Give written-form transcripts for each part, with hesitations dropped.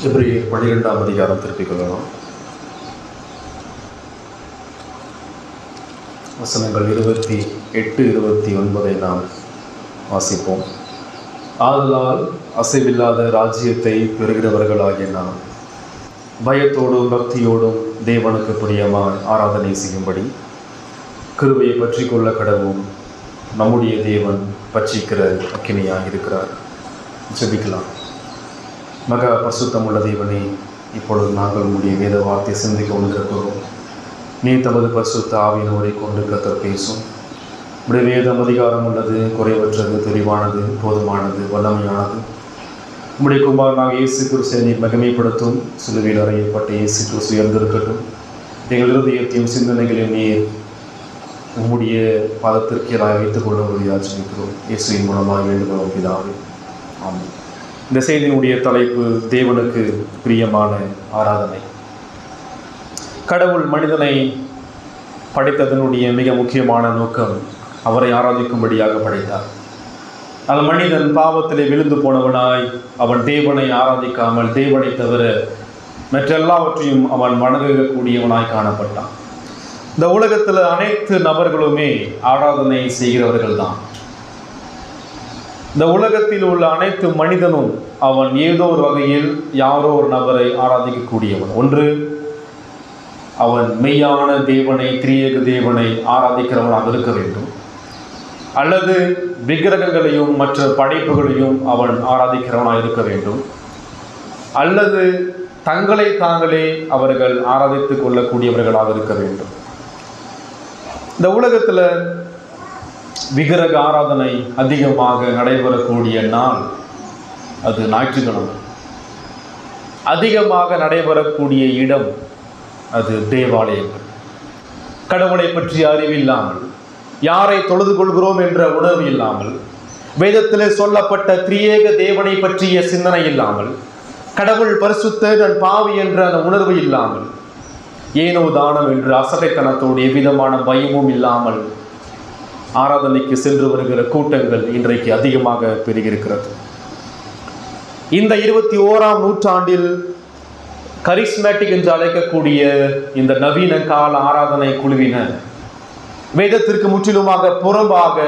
எபிரேயர் 12ஆம் அதிகாரம் திருப்பிக் கொள்ளலாம். வசனங்கள் 28, 29 நாம் வாசிப்போம். ஆதலால் அசைவில்லாத ராஜ்யத்தை பெறுகிறவர்களாகிய நாம் பயத்தோடும் பக்தியோடும் தேவனுக்கு பிரியமாய் ஆராதனை செய்யும்படி கிருபையை பற்றி கொள்ள கடவும் நம்முடைய தேவன் பட்சிக்கிற அக்கினியாக இருக்கிறார். ஜெபிக்கலாம். மகா பரிசுத்தமுள்ள தேவனே, இப்பொழுது நாங்கள் உங்களுடைய வேத வார்த்தை சிந்திக்க கொண்டிருக்கிறோம். நீ தமது பரிசுத்த ஆவியினரை கொண்டு கர்த்தர் பேசும். உடைய வேதம் அதிகாரம் உள்ளது, குறைவற்றது, தெளிவானது, போதுமானது, வல்லமையானது. உம்முடைய குமாரனாக இயேசு கிறிஸ்துவை நீர் மகிமைப்படுத்தும். சிலுவையில் அறையப்பட்ட இயேசு கிறிஸ்து உயர்ந்திருக்கட்டும். எங்கள் இருதயத்தையும் சிந்தனைகளையும் நீர் உம்முடைய பாதத்திற்கு எல்லாம் வைத்துக் கொள்ளும்படி யாசிக்கிறோம். இயேசுவின் மூலமாக வேண்டுகிறோம் பிதாவே, ஆமென். இந்த செய்தியினுடைய தலைப்பு தேவனுக்கு பிரியமான ஆராதனை. கடவுள் மனிதனை படைத்ததனுடைய மிக முக்கியமான நோக்கம் அவரை ஆராதிக்கும்படியாக படைத்தார். ஆனால் மனிதன் பாவத்திலே விழுந்து போனவனாய் அவன் தேவனை ஆராதிக்காமல் தேவனை தவிர மற்றெல்லாவற்றையும் அவன் வணங்கக்கூடியவனாய் காணப்பட்டான். இந்த உலகத்தில் அனைத்து நபர்களுமே ஆராதனை செய்கிறவர்கள் தான். இந்த உலகத்தில் உள்ள அனைத்து மனிதனும் அவன் ஏதோ ஒரு வகையில் யாரோ ஒரு நபரை ஆராதிக்கக்கூடியவன். ஒன்று, அவன் மெய்யான தேவனை, திரியேக தேவனை ஆராதிக்கிறவனாக இருக்க வேண்டும், அல்லது விக்கிரகங்களையும் மற்ற படைப்புகளையும் அவன் ஆராதிக்கிறவனாக இருக்க வேண்டும், அல்லது தங்களை தாங்களே அவர்கள் ஆராதித்துக் கொள்ளக்கூடியவர்களாக இருக்க வேண்டும். இந்த உலகத்தில் விக்கிரக ஆராதனை அதிகமாக நடைபெறக்கூடிய நாள் அது ஞாயிற்றுக்கிழமை. அதிகமாக நடைபெறக்கூடிய இடம் அது தேவாலயங்கள். கடவுளை பற்றிய அறிவில்லாமல், யாரை தொழுது கொள்கிறோம் என்ற உணர்வு இல்லாமல், வேதத்திலே சொல்லப்பட்ட திரியேக தேவனை பற்றிய சிந்தனை இல்லாமல், கடவுள் பரிசுத்த தன் பாவி என்ற அந்த உணர்வு இல்லாமல், ஏனோ தானம் என்று அசட்டைத்தனத்தோடு எவ்விதமான பயமும் இல்லாமல் ஆராதனைக்கு சென்று வருகிற கூட்டங்கள் இன்றைக்கு அதிகமாக பெருகியிருக்கிறது. இந்த 21ஆம் நூற்றாண்டில் கரிஸ்மேட்டிக் என்று அழைக்கக்கூடிய இந்த நவீன கால ஆராதனை குழுவினர் வேதத்திற்கு முற்றிலுமாக புறம்பாக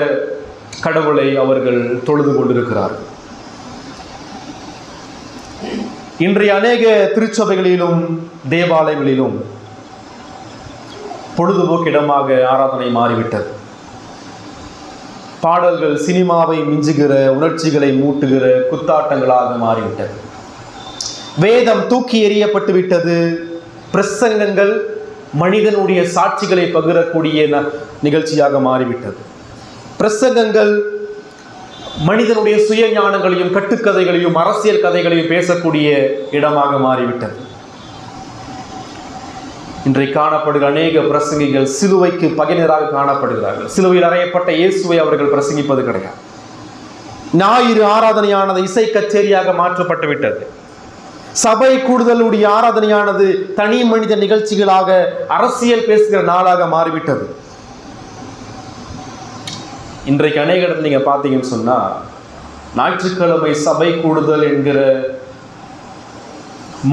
கடவுளை அவர்கள் தொழுது கொண்டிருக்கிறார்கள். இன்றைய அநேக திருச்சபைகளிலும் தேவாலயங்களிலும் பொழுதுபோக்கிடமாக ஆராதனை மாறிவிட்டது. பாடல்கள் சினிமாவை மிஞ்சுகிற, உணர்ச்சிகளை மூட்டுகிற குத்தாட்டங்களாக மாறிவிட்டது. வேதம் தூக்கி எறியப்பட்டு விட்டது. பிரசங்கங்கள் மனிதனுடைய சாட்சிகளை பகிரக்கூடிய நிகழ்ச்சியாக மாறிவிட்டது. பிரசங்கங்கள் மனிதனுடைய சுய ஞானங்களையும் கட்டுக்கதைகளையும் அரசியல் கதைகளையும் பேசக்கூடிய இடமாக மாறிவிட்டது. இன்றைக்கு காணப்படுகிற அநேக பிரசங்கிகள் சிலுவைக்கு பகைஞராக காணப்படுகிறார்கள். சிலுவையில் அறையப்பட்ட இயேசுவை அவர்கள் பிரசங்கிப்பது கிடையாது. ஞாயிறு ஆராதனையானது இசை கச்சேரியாக மாற்றப்பட்டு விட்டது. சபை கூடுதலுடைய ஆராதனையானது தனி மனித நிகழ்ச்சிகளாக, அரசியல் பேசுகிற நாளாக மாறிவிட்டது. இன்றைக்கு அநேக இடத்துல நீங்க பார்த்தீங்கன்னு சொன்னா, ஞாயிற்றுக்கிழமை சபை கூடுதல் என்கிற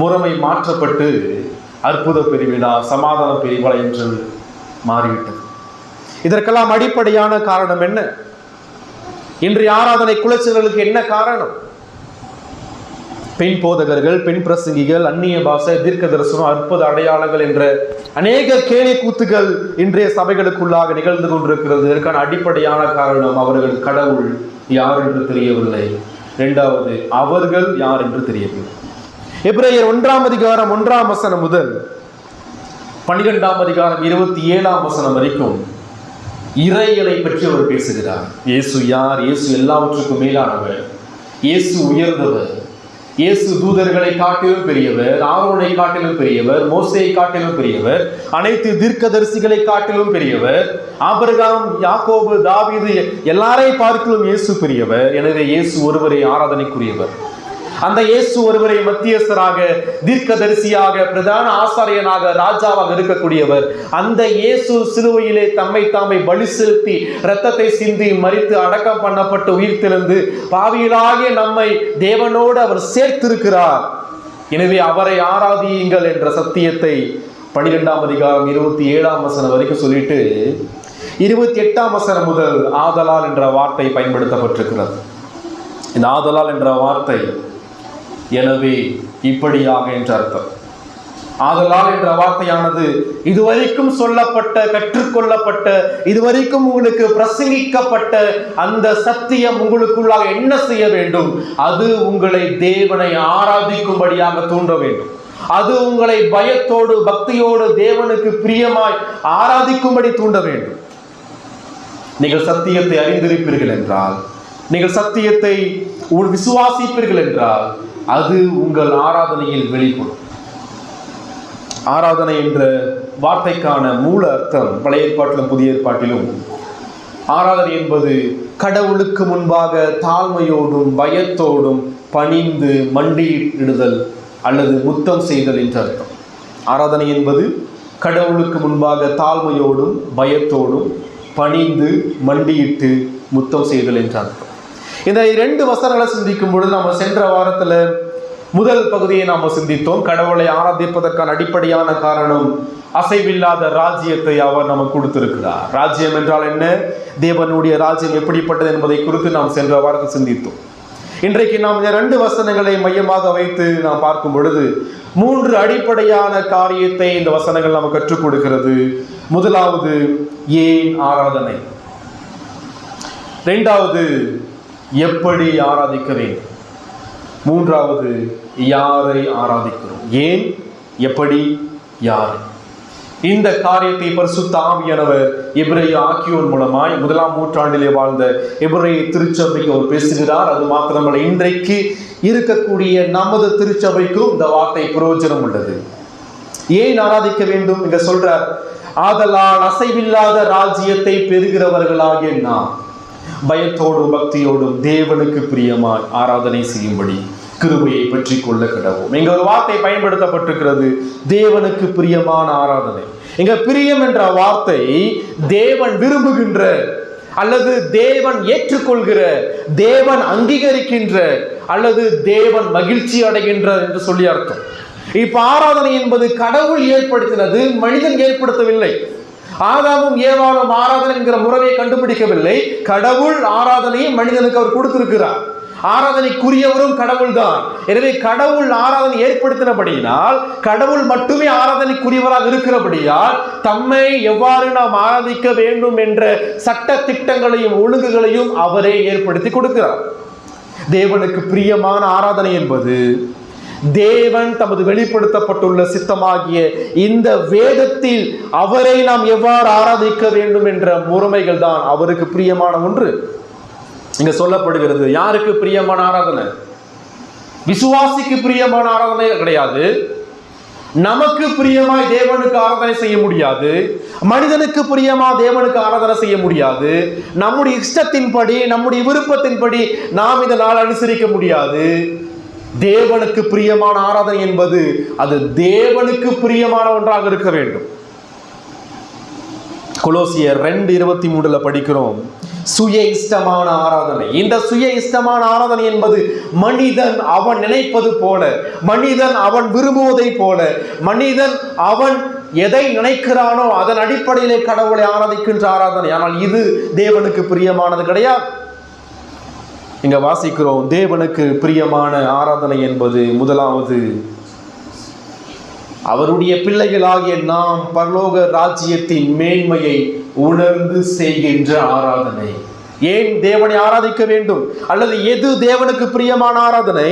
முறைமை மாற்றப்பட்டு அற்புத பெருவிழா, சமாதான பெருவிழா என்று மாறிவிட்டது. இதற்கெல்லாம் அடிப்படையான காரணம் என்ன? இன்றைய ஆராதனை குலைச்சல்களுக்கு என்ன காரணம்? பெண் போதகர்கள், பெண் பிரசங்கிகள், அந்நிய பாஷை, தீர்க்க தரிசனம், அற்புத அடையாளங்கள் என்ற அநேக கேலி கூத்துகள் இன்றைய சபைகளுக்குள்ளாக நிகழ்ந்து கொண்டிருக்கிறது. இதற்கான அடிப்படையான காரணம் அவர்கள் கடவுள் யார் என்று தெரியவில்லை. இரண்டாவது, அவர்கள் யார் என்று தெரியவில்லை. எபிரேயர் 1ஆம் அதிகாரம் 1ஆம் வசனம் முதல் 12ஆம் அதிகாரம் 27ஆம் வசனம் வரைக்கும் இறைகளை பற்றி அவர் பேசுகிறார். இயேசு யார்? இயேசு எல்லாவற்றுக்கும் மேலானவர், இயேசு உயர்ந்தவர், இயேசு தூதர்களை காட்டிலும் பெரியவர், ஆரோனை காட்டிலும் பெரியவர், மோசேயை காட்டிலும் பெரியவர், அனைத்து தீர்க்கதரிசிகளை காட்டிலும் பெரியவர், ஆபிரகாம், யாக்கோபு, தாவீது எல்லாரையும் பார்க்கிலும் இயேசு பெரியவர். எனவே இயேசு ஒருவரை ஆராதனைக்குரியவர். அந்த இயேசு ஒருவரை மத்தியஸ்தராக, தீர்க்கதரிசியாக, பிரதான ஆசாரியனாக, ராஜாவாக இருக்கக்கூடியவர். அந்த இயேசு சிலுவையிலே தம்மை தாமை பலி செலுத்தி இரத்தத்தை சிந்தி மரித்து அடக்கம் பண்ணப்பட்டு உயிர்த்தெழுந்து பாவிகளாகிய நம்மை தேவனோடு அவர் சேர்த்திருக்கிறார். எனவே அவரை ஆராதியுங்கள் என்ற சத்தியத்தை 12ஆம் அதிகாரம் 27ஆம் வசனம் வரைக்கும் சொல்லிட்டு 28ஆம் வசனம் முதல் ஆதலால் என்ற வார்த்தை பயன்படுத்தப்பட்டிருக்கிறது. இந்த ஆதலால் என்ற வார்த்தை எனவே இப்படியாக என்ற அர்த்தம். ஆதலால் என்ற வார்த்தையானது இதுவரைக்கும் சொல்லப்பட்ட, கற்றுக்கொள்ளப்பட்ட, இதுவரைக்கும் உங்களுக்கு பிரசங்கிக்கப்பட்ட அந்த சத்தியம் உங்களுக்குள்ளாக என்ன செய்ய வேண்டும்? அது உங்களை தேவனை ஆராதிக்கும்படியாக தூண்ட வேண்டும். அது உங்களை பயத்தோடு பக்தியோடு தேவனுக்கு பிரியமாய் ஆராதிக்கும்படி தூண்ட வேண்டும். நீங்கள் சத்தியத்தை அறிந்திருப்பீர்கள் என்றால், நீங்கள் சத்தியத்தை விசுவாசிப்பீர்கள் என்றால், அது உங்கள் ஆராதனையில் வெளிப்படும். ஆராதனை என்ற வார்த்தைக்கான மூல அர்த்தம் பழைய ஏற்பாட்டிலும் புதிய ஏற்பாட்டிலும் ஆராதனை என்பது கடவுளுக்கு முன்பாக தாழ்மையோடும் பயத்தோடும் பணிந்து மண்டியிடுதல் அல்லது முத்தம் செய்தல் என்ற அர்த்தம். ஆராதனை என்பது கடவுளுக்கு முன்பாக தாழ்மையோடும் பயத்தோடும் பணிந்து மண்டியிட்டு முத்தம் செய்தல் என்ற அர்த்தம். இந்த 2 வசனங்களை சிந்திக்கும் பொழுது நம்ம சென்ற வாரத்தில் முதல் பகுதியை நாம் சிந்தித்தோம். கடவுளை ஆராதிப்பதற்கான அடிப்படையான காரணம் அசைவில்லாத ராஜ்யத்தை அவர் நமக்கு கொடுத்திருக்கிறார். ராஜ்யம் என்றால் என்ன, தேவனுடைய ராஜ்யம் எப்படிப்பட்டது என்பதை குறித்து நாம் சென்ற வாரத்தில் சிந்தித்தோம். இன்றைக்கு நாம் இந்த 2 வசனங்களை மையமாக வைத்து நாம் பார்க்கும் பொழுது 3 அடிப்படையான காரியத்தை இந்த வசனங்கள் நமக்கு கற்றுக் கொடுக்கிறது. முதலாவது, ஏன் ஆராதனை. 2வது, எப்படி ஆராதிக்க வேண்டும். 3வது, யாரை ஆராதிக்கிறோம். ஏன், எப்படி, யாரை. இந்த காரியத்தை பரிசுத்த ஆவியானவர் எபிரேய ஆக்கியோன் மூலமாய் 1ஆம் நூற்றாண்டிலே வாழ்ந்த எபிரேய திருச்சபைக்கு அவர் பேசுகிறார். அது மாத்திரமல்ல, இன்றைக்கு இருக்கக்கூடிய நமது திருச்சபைக்கும் இந்த வார்த்தை பிரயோஜனம் உள்ளது. ஏன் ஆராதிக்க வேண்டும் இங்க சொல்றார். ஆதலால் அசைவில்லாத ராஜ்யத்தை பெறுகிறவர்களாகிய நாம் பயத்தோடும் பக்தியோடும் தேவனுக்கு பிரியமாய் ஆராதனை செய்யும்படி கிருபையை பற்றி கொள்ள கடவோம். இங்க ஒரு வார்த்தை பயன்படுத்தப்பட்டிருக்கிறது, தேவனுக்கு பிரியமான ஆராதனை. இங்க பிரியம் என்ற வார்த்தை தேவன் விரும்புகின்ற அல்லது தேவன் ஏற்றுக்கொள்கிற, தேவன் அங்கீகரிக்கின்ற அல்லது தேவன் மகிழ்ச்சி அடைகின்ற என்று சொல்லி அர்த்தம். இப்ப ஆராதனை என்பது கடவுள் ஏற்படுத்தினது, மனிதன் ஏற்படுத்தவில்லை. ஆதாமும் ஏவாளும் ஆராதனை என்கிற முறையை கண்டுபிடிக்கவில்லை. கடவுள் ஆராதனையை மனிதனுக்கு அவர் கொடுத்திருக்கிறார். ஆராதனைக்குரியவரும் கடவுள் தான். எனவே கடவுள் ஆராதனை ஏற்படுத்தினபடியினால், கடவுள் மட்டுமே ஆராதனைக்குரியவராக இருக்கிறபடியால், தம்மை எவ்வாறு நாம் ஆராதிக்க வேண்டும் என்ற சட்ட திட்டங்களையும் ஒழுங்குகளையும் அவரே ஏற்படுத்தி கொடுக்கிறார். தேவனுக்கு பிரியமான ஆராதனை என்பது தேவன் தமது வெளிப்படுத்தப்பட்டுள்ள சித்தமாகிய இந்த வேதத்தில் அவரை நாம் எவ்வாறு ஆராதிக்க வேண்டும் என்ற முறைமைகள் தான் அவருக்கு பிரியமான ஒன்று. இங்க சொல்லப்படுகிறது. யாருக்கு பிரியமான ஆராதனை? விசுவாசிக்கு பிரியமான ஆராதனை கிடையாது. நமக்கு பிரியமாய் தேவனுக்கு ஆராதனை செய்ய முடியாது. மனிதனுக்கு பிரியமா தேவனுக்கு ஆராதனை செய்ய முடியாது. நம்முடைய இஷ்டத்தின்படி, நம்முடைய விருப்பத்தின்படி நாம் இந்த நாள் அனுசரிக்க முடியாது. தேவனுக்கு பிரியமான ஆராதனை என்பது அது தேவனுக்கு பிரியமான ஒன்றாக இருக்க வேண்டும். கொலோசியர் 2:23 படிக்கிறோம், சுய இஷ்டமான ஆராதனை. இந்த சுய இஷ்டமான ஆராதனை என்பது மனிதன் அவன் நினைப்பது போல, மனிதன் அவன் விரும்புவதை போல, மனிதன் அவன் எதை நினைக்கிறானோ அதன் அடிப்படையிலே கடவுளை ஆராதிக்கின்ற ஆராதனை. ஆனால் இது தேவனுக்கு பிரியமானது கிடையாது. இங்க வாசிக்கிறோம், தேவனுக்கு பிரியமான ஆராதனை என்பது முதலாவது, அவருடைய பிள்ளைகளாகிய நாம் பரலோக ராஜ்யத்தின் மேன்மையை உணர்ந்து செய்கின்ற ஆராதனை. ஏன் தேவனை ஆராதிக்க வேண்டும் அல்லது எது தேவனுக்கு பிரியமான ஆராதனை?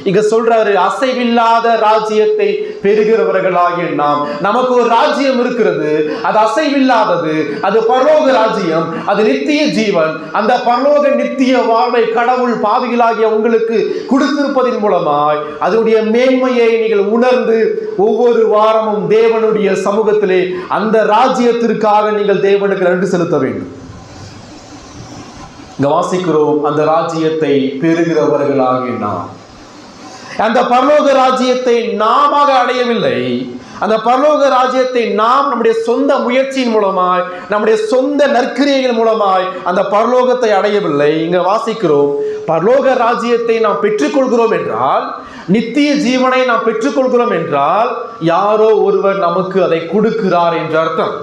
இங்க சொல்றாரு, அசைவில்லாத ராஜ்யத்தை பெறுகிறவர்களாகிய நாம். நமக்கு ஒரு ராஜ்யம் இருக்கிறது, அது அசைவில்லாதது, அது பரலோக ராஜ்யம், அது நித்திய ஜீவன். அந்த பரலோக நித்திய வாழ்வை கடவுள் பாவிகளாகிய உங்களுக்கு கொடுத்திருப்பதன் மூலமாய் அதனுடைய மேன்மையை நீங்கள் உணர்ந்து ஒவ்வொரு வாரமும் தேவனுடைய சமூகத்திலே அந்த ராஜ்யத்திற்காக நீங்கள் தேவனுக்கு நன்றி செலுத்த வேண்டும். இங்க வாசிக்கிறோம், அந்த ராஜ்யத்தை பெறுகிறவர்களாகிய நாம். அந்த பரலோக ராஜ்யத்தை நாம அடையவில்லை, அந்த பரலோக ராஜ்யத்தை நாம் நம்முடைய சொந்த முயற்சியின் மூலமாய், நம்முடைய சொந்த நற்கிரியைகள் மூலமாய் அந்த பரலோகத்தை அடையவில்லை. இங்க வாசிக்கிறோம், பரலோக ராஜ்யத்தை நாம் பெற்றுக்கொள்கிறோம் என்றால், நித்திய ஜீவனை நாம் பெற்றுக்கொள்கிறோம் என்றால், யாரோ ஒருவர் நமக்கு அதை கொடுக்கிறார் என்ற அர்த்தம்.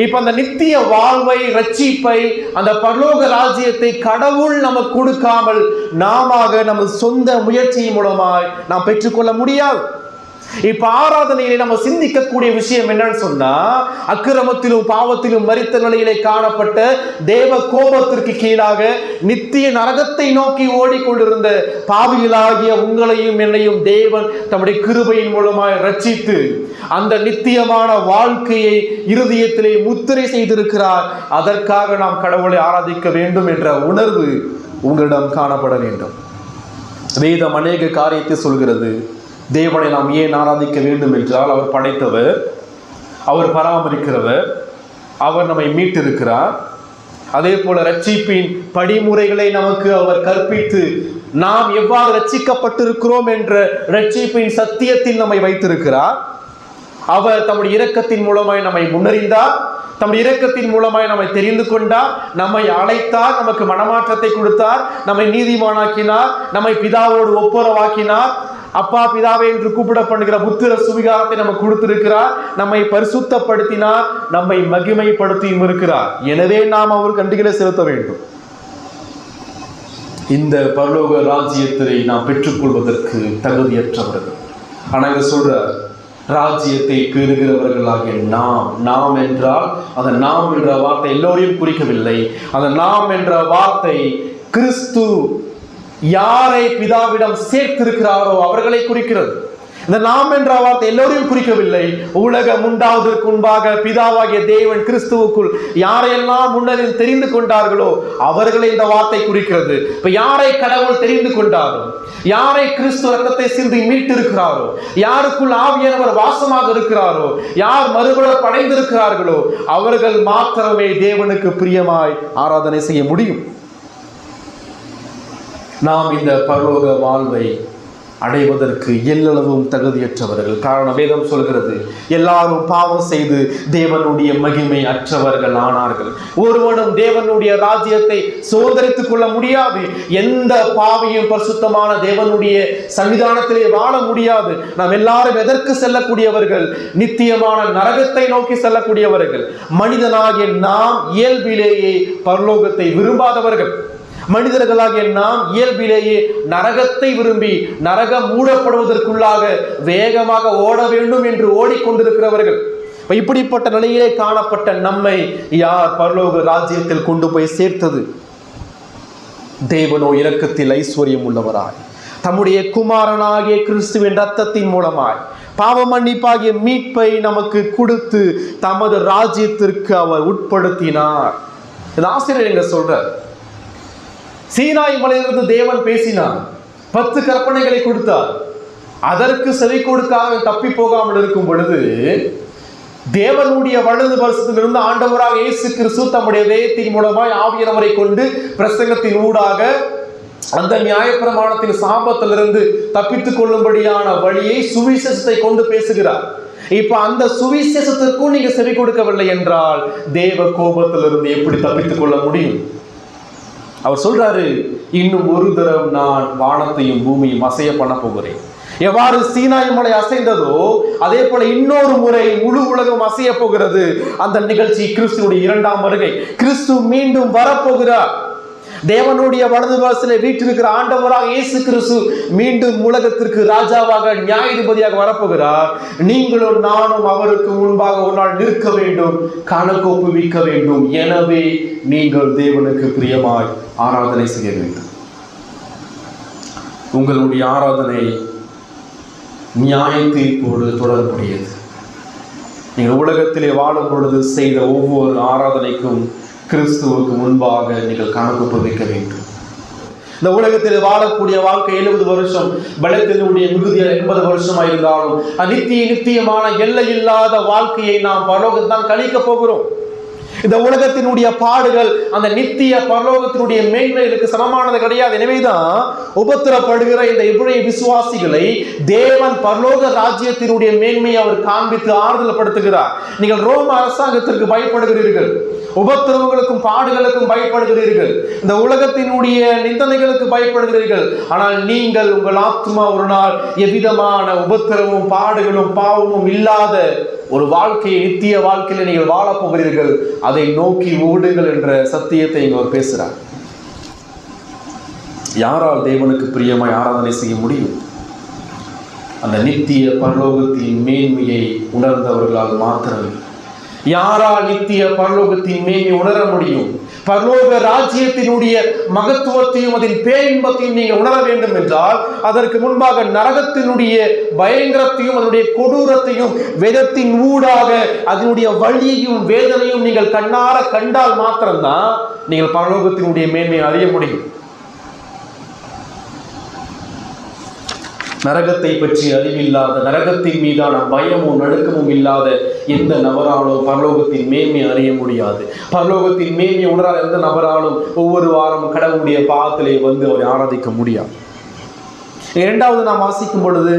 இப்ப அந்த நித்திய வாழ்வை, ரட்சிப்பை, அந்த பரலோக ராஜ்யத்தை கடவுள் நமக்கு கொடுக்காமல் நாம நமது சொந்த முயற்சியின் மூலமாய் நாம் பெற்றுக்கொள்ள முடியாது. இப்ப ஆராதனையிலே நம்ம சிந்திக்கக்கூடிய விஷயம் என்னன்னு சொன்னா, அக்கிரமத்திலும் பாவத்திலும் மரித்த நிலையிலே காணப்பட்ட தேவ கோபத்திற்கு கீழாக நித்திய நரகத்தை நோக்கி ஓடிக்கொண்டிருந்த பாவிகளாகிய உங்களையும் என்னையும் தேவன் தம்முடைய கிருபையின் மூலமாய் ரட்சித்து அந்த நித்தியமான வாழ்க்கையை இருதயத்திலே முத்திரை செய்திருக்கிறார். அதற்காக நாம் கடவுளை ஆராதிக்க வேண்டும் என்ற உணர்வு உங்களிடம் காணப்பட வேண்டும். வேதம் அநேக காரியத்தை சொல்கிறது. தேவனை நாம் ஏன் ஆராதிக்க வேண்டும் என்றால், அவர் படைத்தவர், அவர் பராமரிக்கிறவர், அவர் நம்மை மீட்டிருக்கிறார். அதே போல ரட்சிப்பின் படிமுறைகளை நமக்கு அவர் கற்பித்து நாம் எவ்வாறு ரட்சிக்கப்பட்டிருக்கிறோம் என்ற ரட்சிப்பின் சத்தியத்தில் நம்மை வைத்திருக்கிறார். அவர் தம்முடைய இரக்கத்தின் மூலமாய் நம்மை முன்னறிந்தார், தம்முடைய இரக்கத்தின் மூலமாய் நம்மை தெரிந்து கொண்டார், நம்மை அழைத்தார், நமக்கு மனமாற்றத்தை கொடுத்தார், நம்மை நீதிமானாக்கினார், நம்மை பிதாவோடு ஒப்புரவாக்கினார், அப்பா பிதாவே என்று கூப்பிடப்படுகிற புத்திர சுவிகாரத்தை நமக்கு கொடுத்திருக்கிறார், நம்மை பரிசுத்தப்படுத்தினார், நம்மை மகிமைப்படுத்தியும் இருக்கிறார். எனவே நாம் அவருக்கு நன்றிகளை செலுத்த வேண்டும். இந்த பரலோக ராஜ்யத்தை நாம் பெற்றுக்கொள்வதற்கு தகுதியற்றவர்கள். ஆனா சொல்ற ராஜ்யத்தை பெறுகிறவர்களாகிய நாம் என்றால் அந்த நாம் என்ற வார்த்தை எல்லோரையும் குறிக்கவில்லை. அந்த நாம் என்ற வார்த்தை கிறிஸ்து யாரை பிதாவிடம் சேர்த்திருக்கிறாரோ அவர்களை குறிக்கிறது. இந்த நாம் என்ற வார்த்தை எல்லோரையும் குறிக்கவில்லை. உலகம் உண்டாவதற்கு முன்பாக பிதாவாகிய தேவன் கிறிஸ்துவுக்குள் யாரையெல்லாம் முன்னரில் தெரிந்து கொண்டார்களோ அவர்களை இந்த வார்த்தை குறிக்கிறது. இப்ப யாரை கடவுள் தெரிந்து கொண்டாரோ, யாரை கிறிஸ்து ரத்தத்தை சிந்தி மீட்டிருக்கிறாரோ, யாருக்குள் ஆவியானவர் வாசமாக இருக்கிறாரோ, யார் மறுபடியும் அடைந்திருக்கிறார்களோ அவர்கள் மாத்திரமே தேவனுக்கு பிரியமாய் ஆராதனை செய்ய முடியும். நாம் இந்த பரலோக வாழ்வை அடைவதற்கு எல்லளவும் தகுதியற்றவர்கள். காரணம் வேதம் சொல்கிறது, எல்லாரும் பாவம் செய்து தேவனுடைய மகிமை அற்றவர்கள் ஆனார்கள். ஒருவனும் தேவனுடைய ராஜ்யத்தை சுதந்தரித்துக் கொள்ள முடியாது. எந்த பாவியும் பரிசுத்தமான தேவனுடைய சன்னிதானத்திலே வாழ முடியாது. நாம் எல்லாரும் எதற்கு செல்லக்கூடியவர்கள்? நித்தியமான நரகத்தை நோக்கி செல்லக்கூடியவர்கள். மனிதனாகிய நாம் இயல்பிலேயே பரலோகத்தை விரும்பாதவர்கள். மனிதர்களாகிய நாம் இயல்பிலேயே நரகத்தை விரும்பி நரகம் மூடப்படுவதற்குள்ளாக வேகமாக ஓட வேண்டும் என்று ஓடிக்கொண்டிருக்கிறவர்கள். இப்படிப்பட்ட நிலையிலே காணப்பட்ட நம்மை யார் பரலோக ராஜ்யத்தில் கொண்டு போய் சேர்த்தது? தேவனோ இரக்கத்தில் ஐஸ்வர்யம் உள்ளவராய் தம்முடைய குமாரனாகிய கிறிஸ்துவின் ரத்தத்தின் மூலமாய் பாவ மன்னிப்பாகிய மீட்பை நமக்கு கொடுத்து தமது ராஜ்யத்திற்கு அவர் உட்படுத்தினார். ஆசிரியர் எங்க சொல்றார், சீனாய் மலையிலிருந்து தேவன் பேசினார், 10 கற்பனைகளை கொடுத்தார். அதற்கு செவி கொடுக்காக தப்பி போகாமல் இருக்கும் பொழுது தேவனுடைய வலது பரிசத்திலிருந்து ஆண்டவராக இயேசு கிறிஸ்து தம்முடைய வேதத்தின் மூலமாய் ஆவியானவரை கொண்டு பிரசங்கத்தின் ஊடாக அந்த நியாயப்பிரமாணத்தின் சாபத்திலிருந்து தப்பித்துக் கொள்ளும்படியான வழியை சுவிசேஷத்தை கொண்டு பேசுகிறார். இப்ப அந்த சுவிசேஷத்திற்கும் நீங்க செவி கொடுக்கவில்லை என்றால் தேவ கோபத்திலிருந்து எப்படி தப்பித்துக் கொள்ள முடியும்? அவர் சொல்றாரு, இன்னும் ஒரு தரம் நான் வானத்தையும் பூமியும் அசைய பண்ண போகிறேன். எவ்வாறு சீனாய் மலை அசைந்ததோ அதே போல இன்னொரு முறை முழு உலகம் அசைய போகிறது. அந்த நிகழ்ச்சி கிறிஸ்துவுடைய 2ஆம் வருகை. கிறிஸ்து மீண்டும் வரப்போகிறார். தேவனுடைய வலது வாசலில் வீற்றிருக்கிற ஆண்டவராக இயேசு கிறிஸ்து மீண்டும் உலகத்திற்கு ராஜாவாக நியாயாதிபதியாக வரப்போகிறார். நீங்களும் நானும் அவருக்கு முன்பாக ஒரு நாள் நிற்க வேண்டும், கணக்கு ஒப்புவிக்க வேண்டும். எனவே நீங்கள் தேவனுக்கு பிரியமாய் ஆராதனை செய்ய வேண்டும். உங்களுடைய ஆராதனை நியாய தீர்ப்போடு தொடர்புடையது. நீங்கள் உலகத்திலே வாழும் பொழுது செய்த ஒவ்வொரு ஆராதனைக்கும் கிறிஸ்துவுக்கு முன்பாக நீங்கள் கணக்கு ஒப்புவிக்க வேண்டும். இந்த உலகத்தில் வாழக்கூடிய வாழ்க்கை 70 வருஷம், பலத்தினுடைய மிகுதியாக 80 வருஷமாக இருந்தாலும் நித்தியமான எல்லை இல்லாத வாழ்க்கையை நாம் பரலோகத்தான் கழிக்க போகிறோம். இந்த உலகத்தினுடைய பாடுகள் அந்த நித்திய பரலோகத்தினுடைய மேன்மைகளுக்கு சமமானது கிடையாது. எனவேதான் உபத்திரப்படுகிற இந்த எபிரேய விசுவாசிகளை தேவன் பரலோக ராஜ்யத்தினுடைய மேன்மையை அவர் காண்பித்து ஆறுதல் படுத்துகிறார். நீங்கள் ரோம அரசாங்கத்திற்கு பயப்படுகிறீர்கள், உபத்திரவங்களுக்கும் பாடுகளுக்கும் பயப்படுகிறீர்கள், இந்த உலகத்தினுடைய நிந்தனைகளுக்கு பயப்படுகிறீர்கள். ஆனால் நீங்கள் உங்கள் ஆத்மா ஒரு நாள் எவ்விதமான உபத்திரமும் பாடுகளும் பாவமும் இல்லாத ஒரு வாழ்க்கையை, நித்திய வாழ்க்கையில் நீங்கள் வாழப் போகிறீர்கள், அதை நோக்கி ஓடுங்கள் என்ற சத்தியத்தை இங்க அவர் பேசுகிறார். யாரால் தேவனுக்கு பிரியமாய் ஆராதனை செய்ய முடியும்? அந்த நித்திய பரலோகத்தின் மேன்மையை உணர்ந்தவர்களால் மாத்திரமே. யாரால் நித்திய பரலோகத்தின் மேன்மை உணர முடியும்? பரலோக ராஜ்யத்தினுடைய மகத்துவத்தையும் அதன் பேரின்பத்தையும் நீங்கள் உணர வேண்டும் என்றால் அதற்கு முன்பாக நரகத்தினுடைய பயங்கரத்தையும் அதனுடைய கொடூரத்தையும் வேதத்தின் ஊடாக அதனுடைய வலியையும் வேதனையும் நீங்கள் கண்ணார கண்டால் மாத்திரம்தான் நீங்கள் பரலோகத்தினுடைய மேன்மையை அறிய முடியும். நரகத்தை பற்றி அறிவில்லாத, நரகத்தின் மீதான பயமும் நடுக்கமும் இல்லாத எந்த நபராலும் பரலோகத்தின் மேன்மை அறிய முடியாது. பரலோகத்தின் மேன்மை உணராத எந்த நபராலும் ஒவ்வொரு வாரமும் கடவுளுடைய பாதத்திலே வந்து அவரை ஆராதிக்க முடியாது. இரண்டாவது நாம் வாசிக்கும் பொழுது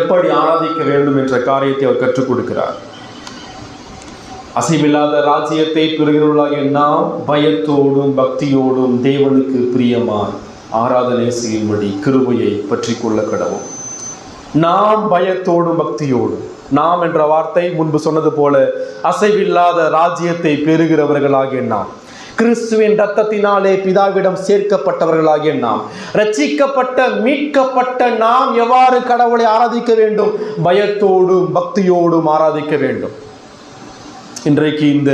எப்படி ஆராதிக்க வேண்டும் என்ற காரியத்தை அவர் கற்றுக் கொடுக்கிறார். அசைவில்லாத ராஜ்யத்தை பெறுகிறவர்களாகிய நாம் பயத்தோடும் பக்தியோடும் தேவனுக்கு பிரியமாய் ஆராதனை செய்யும்படி கிருபையை பற்றி கொள்ள கடவும். நாம் பயத்தோடும் பக்தியோடும், நாம் என்ற வார்த்தை முன்பு சொன்னது போல அசைவில்லாத ராஜ்யத்தை பெறுகிறவர்களாகிய நாம், கிறிஸ்துவின் இரத்தத்தினாலே பிதாவிடம் சேர்க்கப்பட்டவர்களாகிய நாம், ரட்சிக்கப்பட்ட மீட்கப்பட்ட நாம் எவ்வாறு கடவுளை ஆராதிக்க வேண்டும்? பயத்தோடும் பக்தியோடும் ஆராதிக்க வேண்டும். இன்றைக்கு இந்த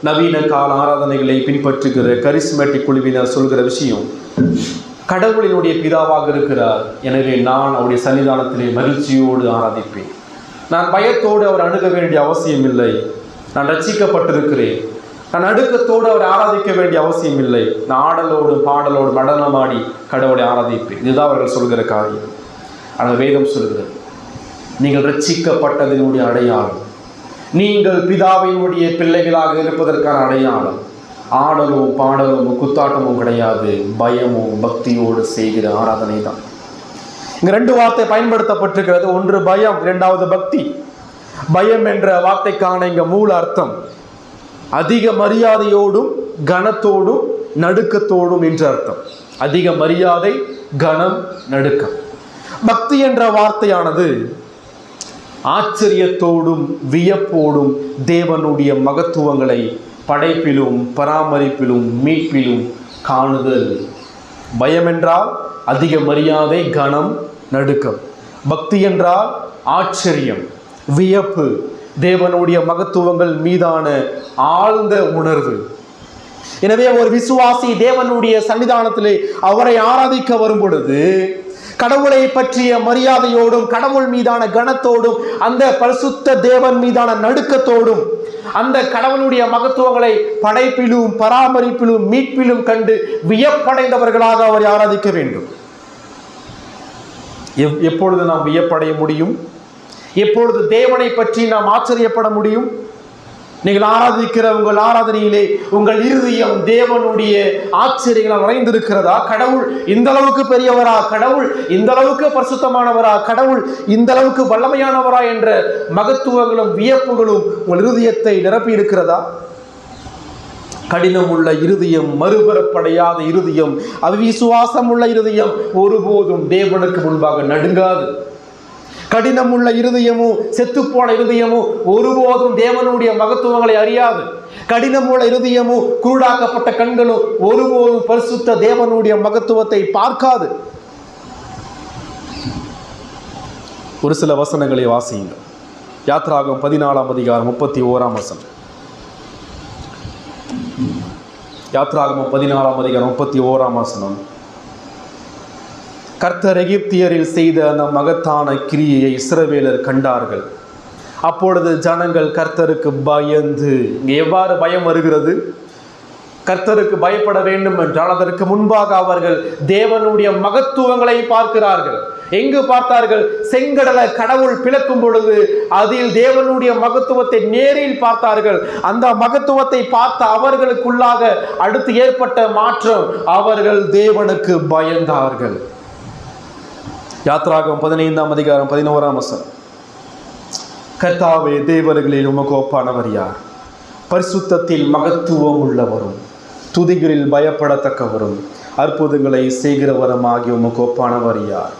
நவீன கால ஆராதனைகளை பின்பற்றுகிற கரிஸ்மேட்டிக் குழுவினர் சொல்கிற விஷயம், கடவுளினுடைய பிதாவாக இருக்கிறார், எனவே நான் அவருடைய சன்னிதானத்திலே மகிழ்ச்சியோடு ஆராதிப்பேன். நான் பயத்தோடு அவர் அணுக வேண்டிய அவசியம் இல்லை. நான் ரட்சிக்கப்பட்டிருக்கிறேன், நான் நடுக்கத்தோடு அவர் ஆராதிக்க வேண்டிய அவசியம் இல்லை. நான் ஆடலோடு பாடலோடு நடனமாடி கடவுளை ஆராதிப்பேன். இதுதான் அவர்கள் சொல்கிற காரியம். ஆனால் வேதம் சொல்கிறது, நீங்கள் ரட்சிக்கப்பட்டதனுடைய அடையாளம், நீங்கள் பிதாவினுடைய பிள்ளைகளாக இருப்பதற்கான அடையாளம் ஆடலும் பாடலும் குத்தாட்டமும் கிடையாது, பயமும் பக்தியோடு செய்கிற ஆராதனை தான். இங்க ரெண்டு வார்த்தை பயன்படுத்தப்பட்டிருக்கிறது. ஒன்று பயம், இரண்டாவது பக்தி. பயம் என்ற வார்த்தைக்கான இங்க மூல அர்த்தம் அதிக மரியாதையோடும் கனத்தோடும் நடுக்கத்தோடும் என்ற அர்த்தம். அதிக மரியாதை, கனம், நடுக்கம். பக்தி என்ற வார்த்தையானது ஆச்சரியத்தோடும் வியப்போடும் தேவனுடைய மகத்துவங்களை படைப்பிலும் பராமரிப்பிலும் மீட்பிலும் காணுதல். பயம் என்றால் அதிக மரியாதை, கனம், நடுக்கம். பக்தி என்றால் ஆச்சரியம், வியப்பு, தேவனுடைய மகத்துவங்கள் மீதான ஆழ்ந்த உணர்வு. எனவே ஒரு விசுவாசி தேவனுடைய சன்னிதானத்திலே அவரை ஆராதிக்க வரும் பொழுது கடவுளை பற்றிய மரியாதையோடும் கடவுள் மீதான கனத்தோடும் அந்த பரிசுத்த தேவன் மீதான நடுக்கத்தோடும் அந்த கடவுளுடைய மகத்துவங்களை படைப்பிலும் பராமரிப்பிலும் மீட்பிலும் கண்டு வியப்படைந்தவர்களாக அவரை ஆராதிக்க வேண்டும். எப்பொழுது நாம் வியப்படைய முடியும்? எப்பொழுது தேவனை பற்றி நாம் ஆச்சரியப்பட முடியும்? நீங்கள் ஆராதிக்கிற உங்கள் ஆராதனையிலே உங்கள் இருதயம் தேவனுடைய ஆச்சரியங்களால் நிறைந்திருக்கிறதா? கடவுள் இந்த அளவுக்கு பெரியவரா, கடவுள் இந்த அளவுக்கு பரிசுத்தமானவரா, கடவுள் இந்த அளவுக்கு வல்லமையானவரா என்ற மகத்துவங்களும் வியப்புகளும் உங்கள் இருதயத்தை நிரப்பி இருக்கிறதா? கடினம் உள்ள இருதயம், மறுபரப்படையாத இருதயம், அவிசுவாசம் உள்ள இருதயம் ஒருபோதும் தேவனுக்கு முன்பாக நடுங்காது. கடினம் உள்ள இருதயமும் செத்துப்போன இருதயமும் ஒருபோதும் தேவனுடைய மகத்துவங்களை அறியாது. கடினம் உள்ள இருதயமும் குருடாக்கப்பட்ட கண்களும் ஒருபோதும் பரிசுத்த தேவனுடைய மகத்துவத்தை பார்க்காது. ஒரு சில வசனங்களை வாசியுங்கள். யாத்ராகமம் 14ஆம் அதிகாரம் 31ஆம் வசனம். யாத்ராகமம் 14ஆம் அதிகாரம் 31ஆம் வசனம். கர்த்தர் எகிப்தியரில் செய்த அந்த மகத்தான கிரியையை இஸ்ரவேலர் கண்டார்கள். அப்பொழுது ஜனங்கள் கர்த்தருக்கு பயந்து. இங்கே எவ்வாறு பயம் வருகிறது? கர்த்தருக்கு பயப்பட வேண்டும் என்றால் அதற்கு முன்பாக அவர்கள் தேவனுடைய மகத்துவங்களை பார்க்கிறார்கள். எங்கு பார்த்தார்கள்? செங்கடலை கடவுள் பிளக்கும் பொழுது அதில் தேவனுடைய மகத்துவத்தை நேரில் பார்த்தார்கள். அந்த மகத்துவத்தை பார்த்த அவர்களுக்குள்ளாக அடுத்து ஏற்பட்ட மாற்றம், அவர்கள் தேவனுக்கு பயந்தார்கள். யாத்ராகமம் 15ஆம் அதிகாரம் 11ஆம் வசனம். கர்த்தாவே, தேவர்களில் உமக்கு ஒப்பானவர் யார்? பரிசுத்தத்தில் மகத்துவம் உள்ளவரும் துதிகளில் பயப்படத்தக்கவரும் அற்புதங்களை செய்கிறவரும் ஆகிய உமக்கு ஒப்பானவர் யார்?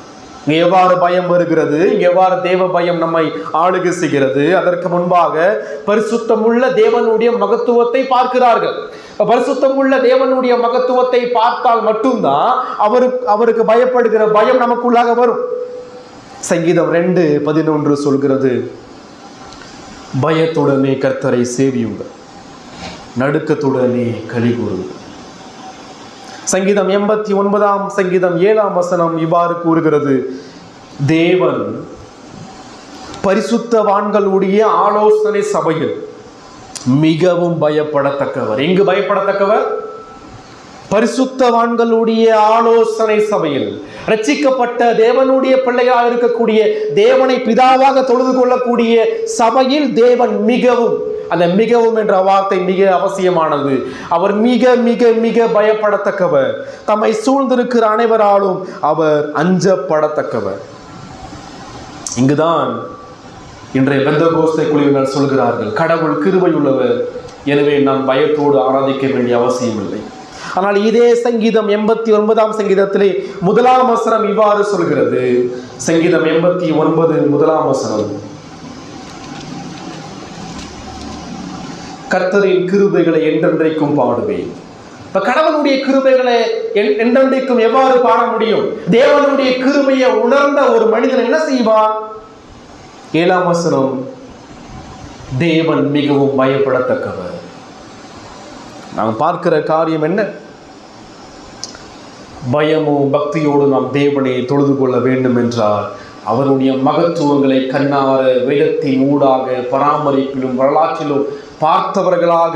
இங்கே எவ்வாறு பயம் வருகிறது, இங்கே எவ்வாறு தேவ பயம் நம்மை ஆளுகை செய்கிறது? அதற்கு முன்பாக பரிசுத்தமுள்ள தேவனுடைய மகத்துவத்தை பார்க்கிறார்கள். பரிசுத்தமுள்ள தேவனுடைய மகத்துவத்தை பார்த்தால் மட்டும்தான் அவருக்கு பயப்படுகிற பயம் நமக்குள்ளாக வரும். சங்கீதம் 2:11 சொல்கிறது, பயத்துடனே கர்த்தரை சேவியுங்கள், நடுக்கத்துடனே களி கூறுங்கள். சங்கீதம் 89ஆம் சங்கீதம் 7ஆம் வசனம் இவ்வாறு கூறுகிறது, தேவன் பரிசுத்தவான்களுடைய ஆலோசனை சபையில் மிகவும் பயப்படத்தக்கவர். எங்கு பயப்படத்தக்கவர்? பரிசுத்தவான்களுடைய ஆலோசனை சபையில். ரட்சிக்கப்பட்ட தேவனுடைய பிள்ளையாக இருக்கக்கூடிய, தேவனை பிதாவாக தொழுது கொள்ளக்கூடிய சபையில் தேவன் மிகவும், அந்த மிகவும் என்ற வார்த்தை மிக அவசியமானது. அவர் மிக மிக மிக பயப்படத்தக்கவர். தம்மை சூழ்ந்திருக்கிற அனைவராலும் அவர் அஞ்சப்படத்தக்கவர். இங்குதான் இன்றைய பெந்தகோஸ்தே குழுவினர் சொல்கிறார்கள், கடவுள் கிருபை உள்ளவர், எனவே நாம் பயத்தோடு ஆராதிக்க வேண்டிய அவசியம் இல்லை. ஆனால் இதே சங்கீதம் 89ஆம் சங்கீதத்திலே 1ஆம் வசனம் இவ்வாறு சொல்கிறது. சங்கீதம் 89 1ஆம் வசனம், கர்த்தரின் கிருபைகளை என்றென்றைக்கும் பாடுவேன். இப்ப கடவுளுடைய கிருபைகளை என்றென்றைக்கும் எவ்வாறு பாட முடியும்? தேவனுடைய கிருபையை உணர்ந்த ஒரு மனிதன் என்ன செய்வான்? 7ஆம் வசனம், தேவன் மிகவும் பயப்படத்தக்கவர். நாம் பார்க்கிற காரியம் என்ன? பயமும் பக்தியோடு நாம் தேவனை தொழுது கொள்ள வேண்டும் என்றால் அவருடைய மகத்துவங்களை கண்ணார வேதத்தின் ஊடாக பராமரிப்பிலும் வரலாற்றிலும் பார்த்தவர்களாக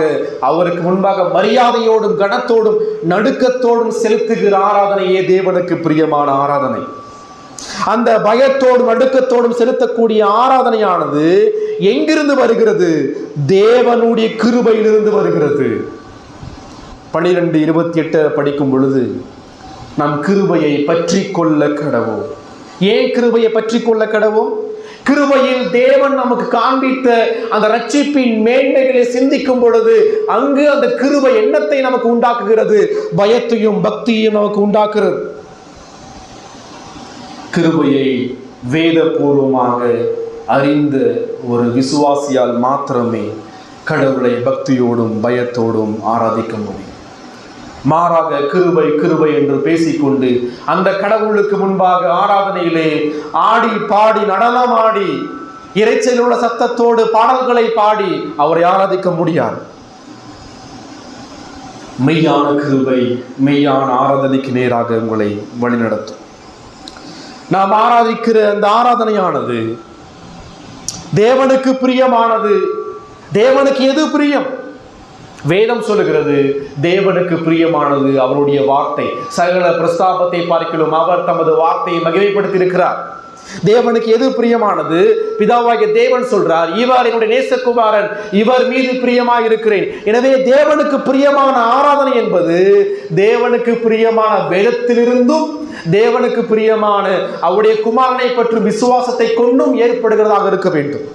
அவருக்கு முன்பாக மரியாதையோடும் கனத்தோடும் நடுக்கத்தோடும் செலுத்துகிற ஆராதனையே தேவனுக்கு பிரியமான ஆராதனை. அந்த பயத்தோடும் நடுக்கத்தோடும் செலுத்தக்கூடிய ஆராதனையானது எங்கிருந்து வருகிறது? தேவனுடைய கிருபையிலிருந்து வருகிறது. 12:28 படிக்கும் பொழுது, நம் கிருபையை பற்றி கொள்ள கடவோம். ஏன் கிருபையை பற்றி கொள்ள கடவோம்? கிருபையில் தேவன் நமக்கு காண்பித்த அந்த ரட்சிப்பின் மேன்மைகளை சிந்திக்கும் பொழுது அங்கு அந்த கிருபை எண்ணத்தை நமக்கு உண்டாக்குகிறது, பயத்தையும் பக்தியையும் நமக்கு உண்டாக்குறது. கிருபையை வேதபூர்வமாக அறிந்த ஒரு விசுவாசியால் மாத்திரமே கடவுளை பக்தியோடும் பயத்தோடும் ஆராதிக்க முடியும். மாறாக கிருபை கிருபை என்று பேசிக்கொண்டு அந்த கடவுளுக்கு முன்பாக ஆராதனையிலே ஆடி பாடி நடனமாடி இறைச்சலுள்ள சத்தத்தோடு பாடல்களை பாடி அவரை ஆராதிக்க முடியாது. மெய்யான கிருபை மெய்யான ஆராதனைக்கு நேராக உங்களை வழிநடத்தும். நாம் ஆராதிக்கிற அந்த ஆராதனையானது தேவனுக்கு பிரியமானது. தேவனுக்கு எது பிரியம்? வேதம் சொல்லுகிறது, தேவனுக்கு பிரியமானது அவருடைய வார்த்தை. சகல பிரஸ்தாபத்தை பார்க்கிறோம், அவர் தமது வார்த்தையை மகிமைப்படுத்தி இருக்கிறார். தேவனுக்கு எது பிரியமானது? பிதாவாகிய தேவன் சொல்றார், இவர் என்னுடைய நேசகுமாரன், இவர் மீது பிரியமாக இருக்கிறேன். எனவே தேவனுக்கு பிரியமான ஆராதனை என்பது தேவனுக்கு பிரியமான வேதத்திலிருந்தும் தேவனுக்கு பிரியமான அவருடைய குமாரனை பற்றி விசுவாசத்தை கொண்டும் ஏற்படுகிறதாக இருக்க வேண்டும்.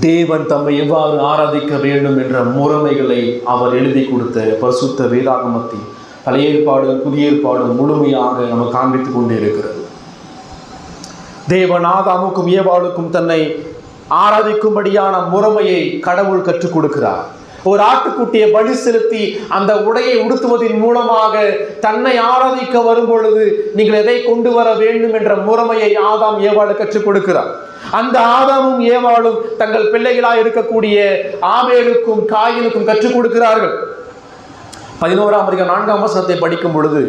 தேவன் தம்மை எவ்வாறு ஆராதிக்க வேண்டும் என்ற முறைமைகளை அவர் எழுதி கொடுத்த பரிசுத்த வேதாகமத்தில் பழைய ஏற்பாடும் புதிய ஏற்பாடும் முழுமையாக நமக்கு காண்பித்துக் கொண்டே இருக்கிறது. தேவன் ஆதாமுக்கும் ஏவாளுக்கும் தன்னை ஆராதிக்கும்படியான முறைமையை கடவுள் கற்றுக் கொடுக்கிறார். ஒரு ஆட்டுக்குட்டியை பலி செலுத்தி அந்த உடையை உடுத்துவதன் மூலமாக தன்னை ஆராதிக்க வரும் பொழுது நீங்கள் எதை கொண்டு வர வேண்டும் என்ற முறைமையை ஆதாம் ஏவாளு கற்றுக் கொடுக்கிறார். அந்த ஆதாமும் ஏவாளும் தங்கள் பிள்ளைகளாக இருக்கக்கூடிய ஆபேலுக்கும் காயினுக்கும் கற்றுக் கொடுக்கிறார்கள். 11ஆம் அதிகாரம் 4ஆம் வசனத்தை படிக்கும் பொழுது,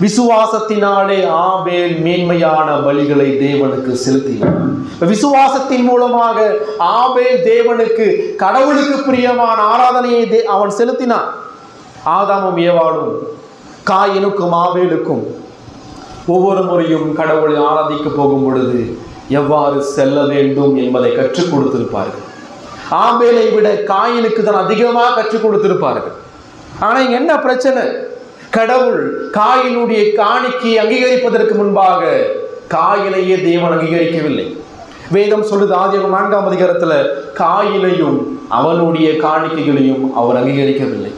விசுவாசத்தினாலே ஆபேல் மேன்மையான பலிகளை தேவனுக்கு செலுத்தினார். விசுவாசத்தின் மூலமாக ஆபேல் தேவனுக்கு கடவுளுக்கு பிரியமான ஆராதனையை அவன் செலுத்தினான். ஆதாமும் ஏவாளும் காயினுக்கும் ஆபேலுக்கும் ஒவ்வொரு முறையும் கடவுளை ஆராதிக்க போகும் பொழுது எவ்வாறு செல்ல வேண்டும் என்பதை கற்றுக் கொடுத்திருப்பார்கள். ஆபேலை விட காயினுக்கு தான் அதிகமாக கற்றுக் கொடுத்திருப்பார்கள். ஆனா இங்க என்ன பிரச்சனை? கடவுள் காயினுடைய காணிக்கை அங்கீகரிப்பதற்கு முன்பாக காயினையே தேவன் அங்கீகரிக்கவில்லை. வேதம் சொல்லுது ஆதியாகமம் 4ஆம் அதிகாரத்துல காயினையும் அவனுடைய காணிக்கைகளையும் அவர் அங்கீகரிக்கவில்லை.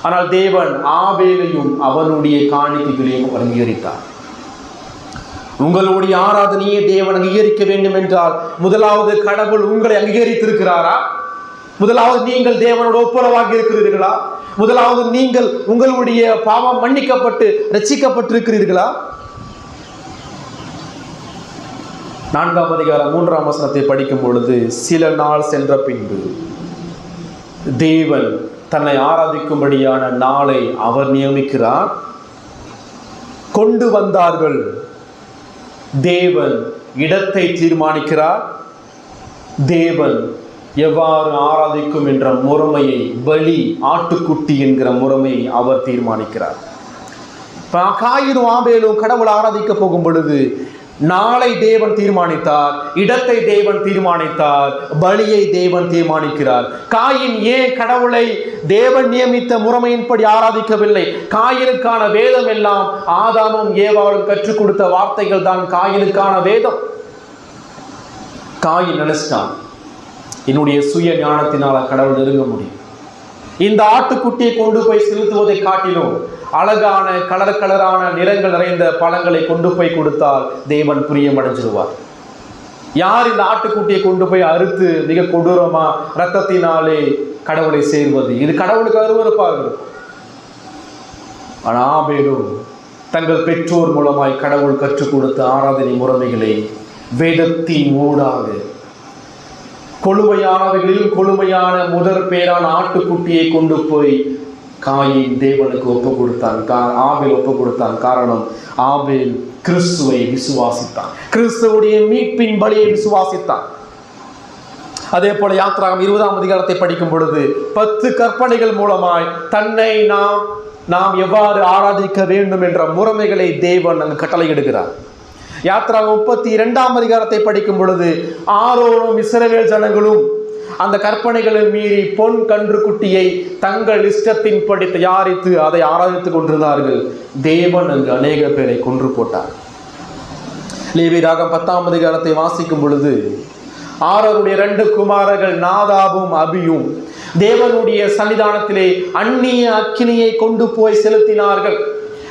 ஆனால் தேவன் ஆபேலையும் அவனுடைய காணிக்கைகளையும் அவர் அங்கீகரித்தார். உங்களுடைய ஆராதனையே தேவன் அங்கீகரிக்க வேண்டும் என்றால் முதலாவது கடவுள் உங்களை அங்கீகரித்திருக்கிறாரா? முதலாவது நீங்கள் தேவனோட ஒப்புரவாகி இருக்கிறீர்களா? முதலாவது நீங்கள் உங்களுடைய பாவம் மன்னிக்கப்பட்டு ரட்சிக்கப்பட்டிருக்கிறீர்களா? 4ஆம் அதிகாரம் 3ஆம் வசனத்தை படிக்கும் பொழுது, சில நாள் சென்ற பின்பு தேவன் தன்னை ஆராதிக்கும்படியான நாளை அவர் நியமிக்கிறார். கொண்டு வந்தார்கள். தேவன் இடத்தை தீர்மானிக்கிறார். தேவன் எவ்வாறு ஆராதிக்கும் என்ற முறைமையை, பலி ஆட்டுக்குட்டி என்கிற முறைமையை அவர் தீர்மானிக்கிறார். காயினும் ஆபேலும் கடவுள் ஆராதிக்க போகும் பொழுது நாளை தேவன் தீர்மானித்தார், இடத்தை தேவன் தீர்மானித்தார், பலியை தேவன் தீர்மானிக்கிறார். காயின் ஏன் கடவுளை தேவன் நியமித்த முறைமையின்படி ஆராதிக்கவில்லை? காயினுக்கான வேதம் எல்லாம் ஆதாமும் ஏவாளும் கற்றுக் கொடுத்த வார்த்தைகள் தான் காயினுக்கான வேதம். காயின் நினைச்சிட்டான், என்னுடைய சுய ஞானத்தினால கடவுள் நெருங்க முடியும். இந்த ஆட்டுக்குட்டியை கொண்டு போய் செலுத்துவதை காட்டிலும் அழகான கலரான நிறங்கள் நிறைந்த பழங்களை கொண்டு போய் கொடுத்தால் தேவன் பிரியம் அடைஞ்சிருவார். யார் இந்த ஆட்டுக்குட்டியை கொண்டு போய் அறுத்து மிக கொடூரமா ரத்தத்தினாலே கடவுளை சேர்வது? இது கடவுளுக்கு அருவருப்பாக. ஆனால் ஆபேலும் தங்கள் பெற்றோர் மூலமாய் கடவுள் கற்றுக் கொடுத்த ஆராதனை முறைமைகளை வேதத்தின் ஊடாக கொழுமையானவைகளில் கொழுமையான முதற் பேரான ஆட்டுக்குட்டியை கொண்டு போய் காயின் தேவனுக்கு ஒப்பு கொடுத்தான். ஆபேல் ஒப்பு கொடுத்தான். காரணம், ஆபேல் கிறிஸ்துவை விசுவாசித்தான், கிறிஸ்துவுடைய மீட்பின் பலியை விசுவாசித்தான். அதே போல யாத்திராகமம் 20ஆம் அதிகாரத்தை படிக்கும் பொழுது 10 கற்பனைகள் மூலமாய் தன்னை நாம் எவ்வாறு ஆராதிக்க வேண்டும் என்ற முறைமைகளை தேவன் அங்கு கட்டளையிடுகிறார். யாத்திராகமம் 32ஆம் அதிகாரத்தை படிக்கும் பொழுது ஆரோனும் இஸ்ரவேல் ஜனங்களும் அந்த கற்பனைகளை மீறி பொன் கன்றுக்குட்டியை தங்கள் இஷ்டத்தின்படி தயாரித்து அதை ஆராதித்துக் கொண்டிருந்தார்கள். தேவன் அங்கு அநேக பேரை கொன்று போட்டார். லேவியராகமம் 10ஆம் அதிகாரத்தை வாசிக்கும் பொழுது ஆரோனுடைய 2 குமாரர்கள் நாதாபும் அபியும் தேவனுடைய சன்னிதானத்திலே அந்நிய அக்கினியை கொண்டு போய் செலுத்தினார்கள்.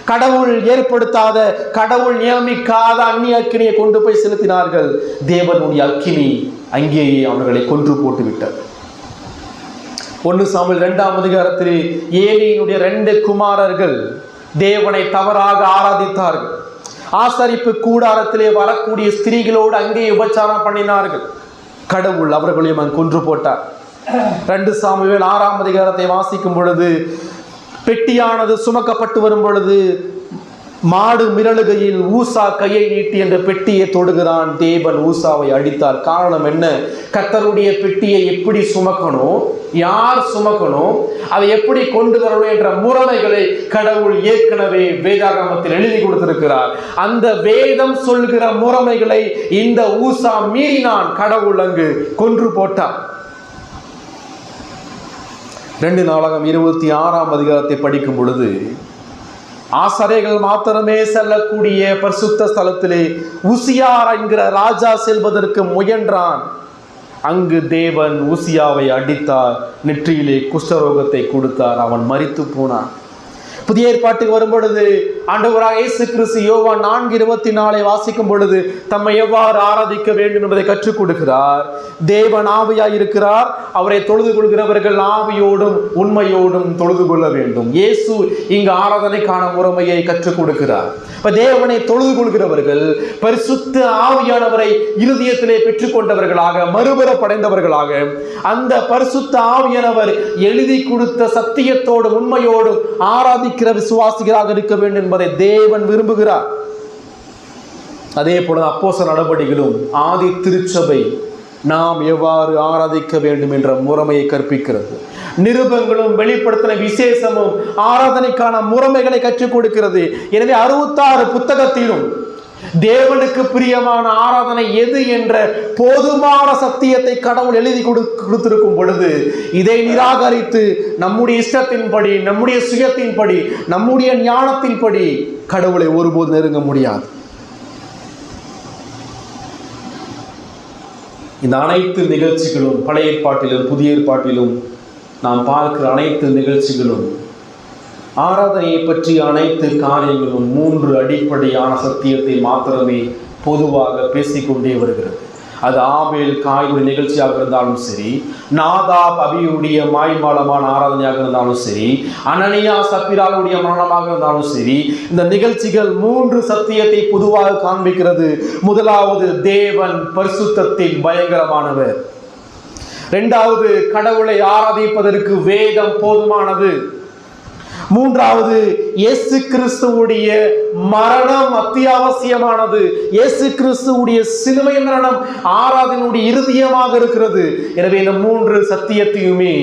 கடவுள் ஏற்படுத்தாத, கடவுள் நியமிக்காத அந்நிய அக்கினியை கொண்டு போய் செலுத்தினார்கள். தேவனுடைய அக்கினி அங்கேயே அவர்களை கொன்று போட்டு விட்டார். 1 சாமுவேல் 2ஆம் அதிகாரத்தில் ஏலியினுடைய 2 குமாரர்கள் தேவனை தவறாக ஆராதித்தார்கள். ஆசரிப்பு கூடாரத்திலே வரக்கூடிய ஸ்திரீகளோடு அங்கே உபச்சாரம் பண்ணினார்கள். கடவுள் அவர்களையும் கொன்று போட்டார். 2 சாமுவேல் 6ஆம் அதிகாரத்தை வாசிக்கும் பொழுது பெட்டியானது சுமக்கப்பட்டு வரும் பொழுது மாடு மிரளுகையில் ஊசா கையை நீட்டி என்ற பெட்டியை தொடுகிறான். தேவன் ஊசாவை அடித்தார். காரணம் என்ன? கர்த்தருடைய பெட்டியை எப்படி சுமக்கணும், யார் சுமக்கணும், அதை எப்படி கொண்டு வரணும் என்ற முறைமைகளை கடவுள் ஏற்கனவே வேதாகமத்தில் எழுதி கொடுத்திருக்கிறார். அந்த வேதம் சொல்கிற முறைமைகளை இந்த ஊசா மீறினான். கடவுள் அங்கு கொன்று போட்டார். 2 நாளாகமம் 26ஆம் அதிகாரத்தை படிக்கும் பொழுது ஆசாரியர்கள் மாத்திரமே செல்லக்கூடிய பரிசுத்த ஸ்தலத்திலே உசியார் என்கிற ராஜா செல்வதற்கு முயன்றான். அங்கு தேவன் உசியாவை அடித்தார். நெற்றியிலே குஷ்டரோகத்தை கொடுத்தார். அவன் மரித்து போனான். புதிய ஏற்பாட்டுக்கு வரும் பொழுது ஆண்டவராக இயேசு கிறிஸ்து யோவான் 4:24 வாசிக்கும் பொழுது தம்மை எவ்வாறு ஆராதிக்க வேண்டும் என்பதை கற்றுக் கொடுக்கிறார். தேவன் ஆவியாய் இருக்கிறார். அவரை தொழுது கொள்கிறவர்கள் ஆவியோடும் உண்மையோடும் தொழுது கொள்ள வேண்டும். இயேசு இங்கு ஆராதனைக்கான முறைமையை கற்றுக் கொடுக்கிறார். இப்ப தேவனை தொழுது கொள்கிறவர்கள் பரிசுத்த ஆவியானவரை இருதயத்திலே பெற்றுக்கொண்டவர்களாக, மறுபெறப்படைந்தவர்களாக, அந்த பரிசுத்த ஆவியானவர் எழுதி கொடுத்த சத்தியத்தோடும் உண்மையோடும் ஆராதிக்கிற விசுவாசிகளாக இருக்க வேண்டும் என்பதை தேவன் விரும்புகிறார். அதே போல அப்போஸ்தலர் நடபடிகளும் ஆதி திருச்சபை நாம் எவ்வாறு ஆராதிக்க வேண்டும் என்ற முறைமையை கற்பிக்கிறது. நிருபங்களும் வெளிப்படுத்தின விசேஷமும் ஆராதனைக்கான முறைமைகளை கற்றுக் கொடுக்கிறது. எனவே 66 புத்தகத்திலும் தேவனுக்கு பிரியமான ஆராதனை எது என்ற போதுமான சத்தியத்தை கடவுள் எழுதி கொடுத்திருக்கும் பொழுது இதை நிராகரித்து நம்முடைய இஷ்டத்தின்படி, நம்முடைய சுயத்தின்படி, நம்முடைய ஞானத்தின்படி கடவுளை ஒருபோது நெருங்க முடியாது. இந்த அனைத்து நிகழ்ச்சிகளும் பழைய ஏற்பாட்டிலும் புதிய ஏற்பாட்டிலும் நாம் பார்க்கிற அனைத்து நிகழ்ச்சிகளும், ஆராதனையை பற்றிய அனைத்து காரியங்களும் 3 அடிப்படையான சத்தியத்தை மாத்திரமே பொதுவாக பேசிக்கொண்டே வருகிறது. அது ஆபேல் காயுடைய நிகழ்ச்சியாக இருந்தாலும் சரி, நாதாப் அபியுடைய மாய்மாலமான ஆராதனையாக இருந்தாலும் சரி, அனனியா சப்பிராளுடைய மரணமாக இருந்தாலும் சரி, இந்த நிகழ்ச்சிகள் 3 சத்தியத்தை பொதுவாக காண்பிக்கிறது. முதலாவது, தேவன் பரிசுத்தத்தின் பயங்கரமானவர். இரண்டாவது, கடவுளை ஆராதிப்பதற்கு வேதம் போதுமானது. மூன்றாவது, இயேசு கிறிஸ்துவுடைய மரணம் அத்தியாவசியமானது. இயேசு கிறிஸ்துவுடைய சிலுவை மரணம் ஆராதனையுடைய இறுதியமாக இருக்கிறது. எனவே இந்த 3 சத்தியத்தையுமே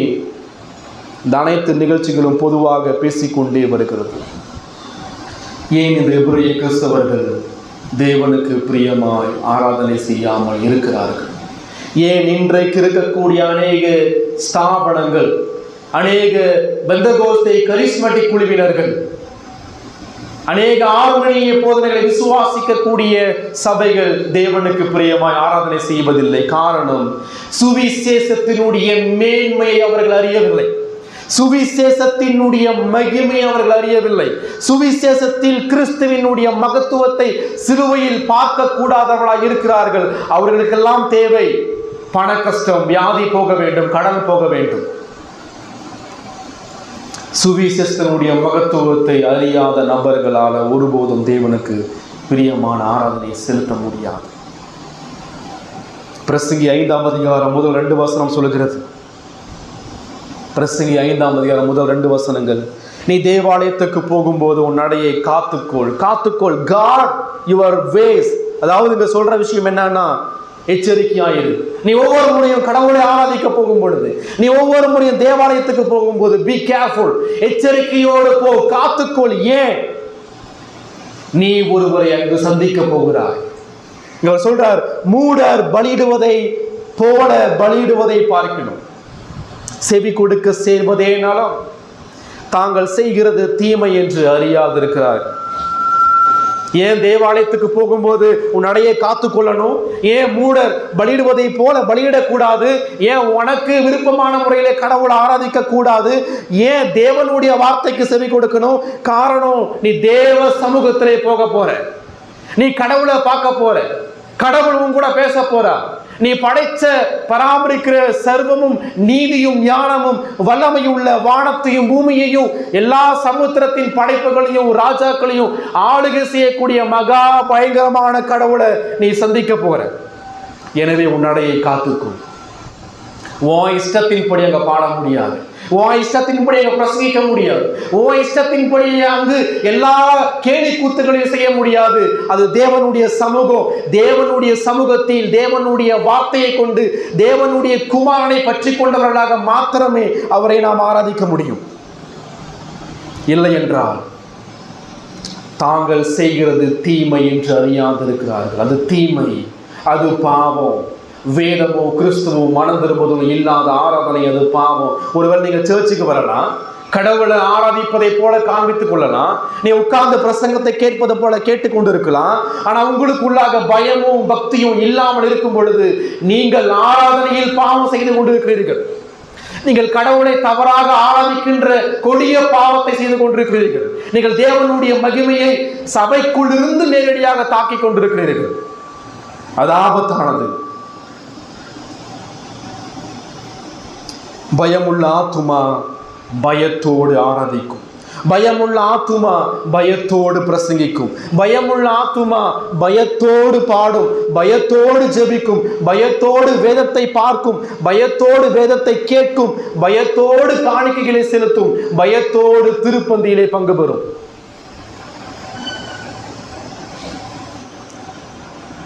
இந்த அனைத்து நிகழ்ச்சிகளும் பொதுவாக பேசிக்கொண்டே வருகிறது. ஏன் இந்த எபிரேய கிறிஸ்தவர்கள் தேவனுக்கு பிரியமாய் ஆராதனை செய்யாமல் இருக்கிறார்கள்? ஏன் இன்றைக்கு இருக்கக்கூடிய அநேக ஸ்தாபனங்கள், அநேக பெந்தகோஸ்தே கரிஸ்மட்டிக் குழுவினர்கள், அநேக ஆர்மணிய போதனைகளை விசுவாசிக்கக்கூடிய சபைகள் தேவனுக்கு பிரியமாய் ஆராதனை செய்வதில்லை? காரணம், சுவிசேஷத்தினுடைய மேன்மையை அவர்கள் அறியவில்லை. சுவிசேஷத்தினுடைய மகிமை அவர்கள் அறியவில்லை. சுவிசேஷத்தில் கிறிஸ்துவினுடைய மகத்துவத்தை சிலுவையில் பார்க்க கூடாதவர்களாக இருக்கிறார்கள். அவர்களுக்கெல்லாம் தேவை பண கஷ்டம், வியாதி போக வேண்டும், கடன் போக வேண்டும். சுவிசேஷத்தினுடைய மகத்துவத்தை அறியாத நபர்களால் ஒருபோதும் தேவனுக்கு பிரியமான ஆராதனை செலுத்த முடியாது. பிரசங்கி 5ஆம் அதிகாரம் முதல் 2 வசனம் சொல்லுகிறது. பிரசங்கி 5ஆம் அதிகாரம் முதல் 2 வசனங்கள், நீ தேவாலயத்துக்கு போகும்போது உன் நடையை காத்துக்கொள், காத்துக்கொள். Guard your ways. அதாவது இங்க சொல்ற விஷயம் என்னன்னா, எச்சரிக்கையாயிரு. நீ ஒவ்வொரு முறையும் கடவுளை ஆராதிக்க போகும் பொழுது, நீ ஒவ்வொரு முறையும் தேவாலயத்துக்கு போகும்போது பி கேர்ஃபுல், எச்சரிக்கையோடு போ, காத்துக்கொள். ஏன்? நீ ஒருவரை அங்கு சந்திக்க போகிறாய். இவர் சொல்றார், மூடர் பலியிடுவதை போல பலியிடுவதை பார்க்கணும். செவி கொடுக்க சேர்வதே நலம், தாங்கள் செய்கிறது தீமை என்று அறியாதிருக்கிறார்கள். ஏன் தேவாலயத்துக்கு போகும்போது உன் நடையை காத்து கொள்ளணும்? ஏன் மூடர் பலியிடுவதை போல பலியிடக்கூடாது? ஏன் உனக்கு விருப்பமான முறையிலே கடவுளை ஆராதிக்க கூடாது? ஏன் தேவனுடைய வார்த்தைக்கு செவி கொடுக்கணும்? காரணம், நீ தேவ சமூகத்திலே போக போற, நீ கடவுளை பார்க்க போற, கடவுள் உன் கூட பேச போறா. நீ படைச்ச பராமரிக்கிற சர்வமும் நீதியும் ஞானமும் வல்லமையுள்ள வானத்தையும் பூமியையும் எல்லா சமுத்திரத்தின் படைப்புகளையும் ராஜாக்களையும் ஆளுகை செய்யக்கூடிய மகா பயங்கரமான கடவுளை நீ சந்திக்க போகிற. எனவே உன் நடையை காத்துக்கும். உன் இஷ்டத்தின்படி அங்க பாட முடியாது, உன் இஷ்டத்தின்படி அங்க பிரசங்கிக்க முடியாது, உன் இஷ்டத்தின்படி அங்கு எல்லா கேலி கூத்துகளையும் செய்ய முடியாது. அது தேவனுடைய சமூகம். தேவனுடைய சமூகத்தில் தேவனுடைய வார்த்தையை கொண்டு தேவனுடைய குமாரனை பற்றி கொண்டவர்களாக மாத்திரமே அவரை நாம் ஆராதிக்க முடியும். இல்லை என்றால் தாங்கள் செய்கிறது தீமை என்று அறியாதிருக்கிறார்கள். அது தீமை, அது பாவம். வேதமோ கிறிஸ்துவோ மனம் திரும்புவதும் இல்லாத ஆராதனை அது பாவம். ஒருவர் நீங்க சர்ச்சுக்கு வரலாம், கடவுளை ஆராதிப்பதை போல காண்பித்துக் கொள்ளலாம், நீ உட்கார்ந்து பிரசங்கத்தை கேட்பதை போல கேட்டுக்கொண்டு இருக்கலாம். ஆனா உங்களுக்குள்ளாக பயமும் பக்தியும் இல்லாமல் இருக்கும் பொழுது நீங்கள் ஆராதனையில் பாவம் செய்து கொண்டிருக்கிறீர்கள். நீங்கள் கடவுளை தவறாக ஆராதிக்கின்ற கொடிய பாவத்தை செய்து கொண்டிருக்கிறீர்கள். நீங்கள் தேவனுடைய மகிமையை சபைக்குள் இருந்து நேரடியாக தாக்கிக் கொண்டிருக்கிறீர்கள். அது ஆபத்தானது. பயமுள்ள ஆத்துமா பயத்தோடு ஆராதிக்கும், பயமுள்ள ஆத்துமா பயத்தோடு பிரசங்கிக்கும், பயமுள்ள ஆத்துமா பயத்தோடு பாடும், பயத்தோடு ஜெபிக்கும், பயத்தோடு வேதத்தை பார்க்கும், பயத்தோடு வேதத்தை கேட்கும், பயத்தோடு காணிக்கைகளை செலுத்தும், பயத்தோடு திருப்பந்தியிலே பங்கு பெறும்.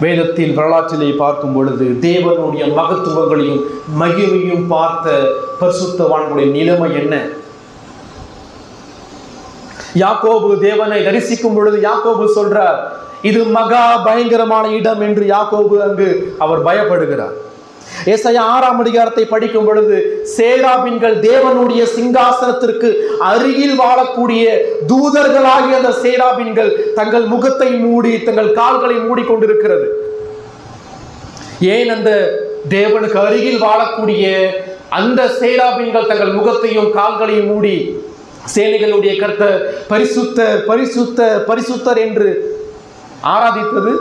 வேதத்தில் வரலாற்றிலே பார்க்கும் பொழுது தேவனுடைய மகத்துவங்களையும் மகிமையும் பார்த்த பரிசுத்தவான்களுடைய நிலைமை என்ன? யாக்கோபு தேவனை தரிசிக்கும் பொழுது யாக்கோபு சொல்றார், இது மகா பயங்கரமான இடம் என்று யாக்கோபு அங்கு அவர் பயப்படுகிறார். ஏசாயா 6ஆம் அதிகாரத்தை படிக்கும் பொழுது சேராபீன்கள் தேவனுடைய சிங்காசனத்திற்கு அருகில் வாழக்கூடிய தூதர்களாகிய அந்த சேராபீன்கள் தங்கள் முகத்தை மூடி தங்கள் கால்களை மூடி கொண்டிருக்கிறது. ஏன் அந்த தேவனுக்கு அருகில் வாழக்கூடிய அந்த சேராபீன்கள் தங்கள் முகத்தையும் கால்களையும் மூடி சேனைகளுடைய கர்த்தர் பரிசுத்தர் பரிசுத்தர் பரிசுத்தர் என்று ஆராதித்தது?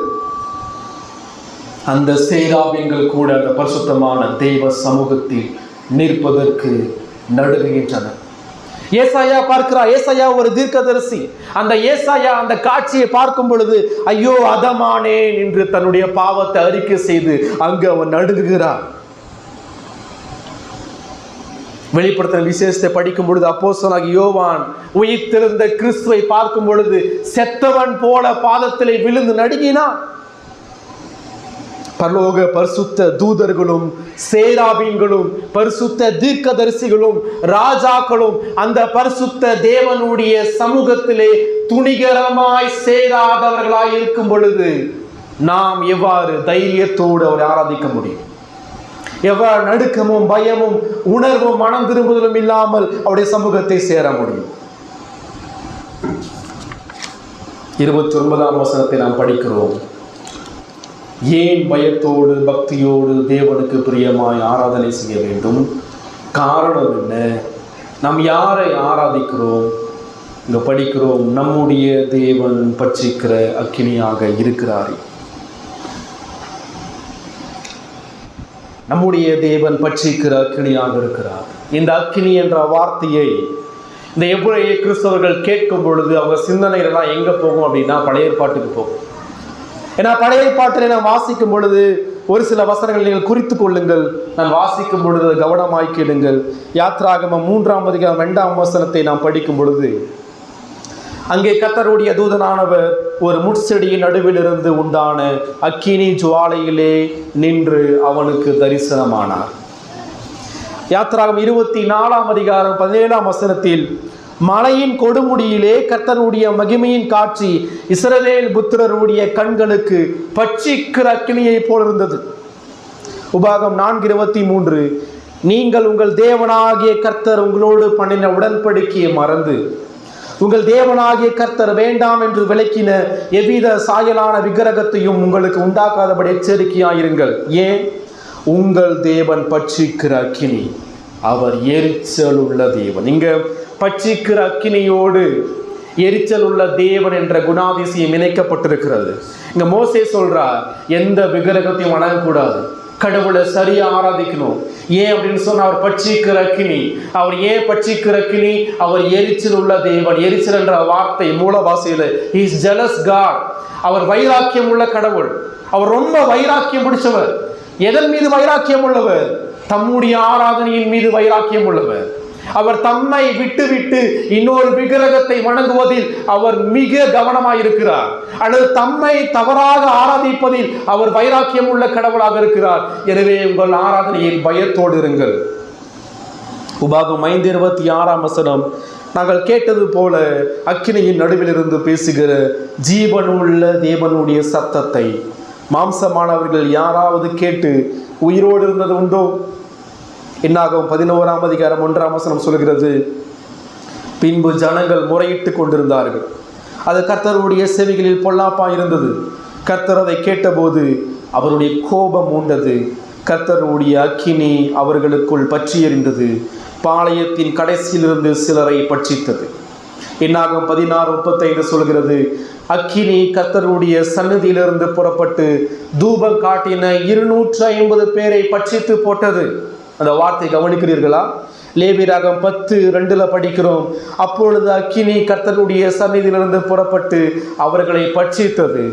அந்த சேராபீன்கள் கூட அந்த பரிசுத்தமான தெய்வ சமூகத்தில் நிற்பதற்கு நடுங்குகின்றனர். ஏசாயா பார்க்கிறார். ஏசாயா ஒரு தீர்க்கதரிசி. அந்த ஏசாயா அந்த காட்சியை பார்க்கும் பொழுது ஐயோ அதமானேன் என்று தன்னுடைய பாவத்தை அறிக்கை செய்து அங்கு அவன் நடுங்குகிறார். வெளிப்படுத்தின விசேஷத்தை படிக்கும் பொழுது அப்போஸ்தலனாகிய யோவான் உயிர்த்தெழுந்த கிறிஸ்துவை பார்க்கும் பொழுது செத்தவன் போல பாதத்திலே விழுந்து நடுங்கினான். பரலோக பரிசுத்த தூதர்களும் சேராபீன்களும் பரிசுத்த தீர்க்கதரிசிகளும் ராஜாக்களும் அந்த பரிசுத்த தேவனுடைய சமூகத்திலே துணிகரமாய் சேராதவர்களாய் இருக்கும் பொழுது நாம் எவ்வாறு தைரியத்தோடு அவரை ஆராதிக்க முடியும்? எவ்வாறு நடுக்கமும் பயமும் உணர்வும் மனம் திரும்புதலும் இல்லாமல் அவருடைய சமூகத்தை சேர முடியும்? 29ஆம் வசனத்தை நாம் படிக்கிறோம். ஏன் பயத்தோடு பக்தியோடு தேவனுக்கு பிரியமாய் ஆராதனை செய்ய வேண்டும்? காரணம் என்ன? நாம் யாரை ஆராதிக்கிறோம்? இங்க படிக்கிறோம், நம்முடைய தேவன் பட்சிக்கிற அக்கினியாக இருக்கிறார். நம்முடைய தேவன் பட்சிக்கிற அக்கினியாக இருக்கிறார். இந்த அக்கினி என்ற வார்த்தையை இந்த எபிரேய கிறிஸ்தவர்கள் கேட்கும் பொழுது அவங்க சிந்தனைகள்லாம் எங்க போகும் அப்படின்னா பழைய ஏற்பாட்டுக்கு போகும். ஏன்னா பழைய ஏற்பாட்டில் நான் வாசிக்கும் பொழுது ஒரு சில வசனங்கள் நீங்கள் குறித்து கொள்ளுங்கள். நான் வாசிக்கும் பொழுது கவனமாய் கேளுங்கள். யாத்ராகமம் 3ஆம் அதிகாரம் 2ஆம் வசனத்தை நாம் படிக்கும் பொழுது அங்கே கர்த்தருடைய தூதனானவர் ஒரு முட்செடியின் நடுவில் இருந்து உண்டான அக்கினி ஜுவாலையிலே நின்று அவனுக்கு தரிசனமானார். யாத்ராகமம் 24ஆம் அதிகாரம் 17ஆம் வசனத்தில் மலையின் கொடுமுடியிலே கர்த்தருடைய மகிமையின் காட்சி இஸ்ரவேல் புத்திரருடைய கண்களுக்கு பட்சிக்கிற அக்கினியை போல் இருந்தது. உபாகம் 4:23 நீங்கள் உங்கள் தேவனாகிய கர்த்தர் உங்களோடு பண்ணின உடன்படிக்கையை மறந்து உங்கள் தேவனாகிய கர்த்தர் வேண்டாம் என்று விலக்கின எவ்வித சாயலான விக்கிரகத்தையும் உங்களுக்கு உண்டாக்காதபடி எச்சரிக்கையாயிருங்கள். ஏன்? உங்கள் தேவன் பட்சிக்கிற அக்கினி, அவர் எரிச்சல் உள்ள தேவன். இங்க பட்சிக்கிற அக்கினியோடு எரிச்சல் உள்ள தேவன் என்ற குணாதிசயம் இணைக்கப்பட்டிருக்கிறது. இங்க மோசே சொல்றார், எந்த விக்கிரகத்தையும் வணங்கக்கூடாது, கடவுளை சரியா ஆராதிக்கணும். ஏன் அப்படின்னு சொன்னா அவர் பட்சிக்கிற அக்கினி. அவர் ஏன் பட்சிக்கிற அக்கினி? அவர் எரிச்சல் உள்ள தேவன். எரிச்சல் என்ற வார்த்தை மூல பாஷையில he is jealous God. அவர் வைராக்கியம் உள்ள கடவுள். அவர் ரொம்ப வைராக்கியம் பிடிச்சவர். எதன் மீது வைராக்கியம் உள்ளவர்? தம்முடைய ஆராதனையின் மீது வைராக்கியம் உள்ளவர். அவர் தம்மை விட்டு விட்டு இன்னொரு விக்கிரகத்தை வணங்குவதில் அவர் மிக கவனமாயிருக்கிறார். அல்லது தம்மை தவறாக ஆராதிப்பதில் அவர் வைராக்கியம் உள்ள கடவுளாக இருக்கிறார். எனவே உங்கள் ஆராதனையில் பயத்தோடு இருங்கள். உபாகம் 5:26ஆம் வசனம், நாங்கள் கேட்டது போல அக்கினியின் நடுவில் இருந்து பேசுகிற ஜீவனுள்ள தேவனுடைய சத்தத்தை மாம்சமானவர்கள் யாராவது கேட்டு உயிரோடு இருந்தது உண்டோ? என்னாகும் 11ஆம் அதிகாரம் 1ஆம் வசனம் சொல்கிறது, பின்பு ஜனங்கள் முறையிட்டு கொண்டிருந்தார்கள். அது கர்த்தருடைய செவிகளில் பொல்லாப்பாய் இருந்தது. கர்த்தர் அதை கேட்டபோது அவருடைய கோபம் உண்டது. கர்த்தருடைய அக்கினி அவர்களுக்குள் பற்றி எறிந்தது. பாளையத்தின் கடைசியிலிருந்து சிலரை பட்சித்தது. என்னாகும் 16:35 சொல்கிறது, அக்கினி கர்த்தருடைய சந்நிதியிலிருந்து புறப்பட்டு தூபம் காட்டின 250 பேரை பட்சித்து போட்டது. அந்த வார்த்தை கவனிக்கிறீர்களா? லேவியராகம் 10:2 படிக்கிறோம், அப்பொழுது அக்கினி கர்த்தருடைய சந்நிதியிலிருந்து புறப்பட்டு அவர்களை பட்சித்தது.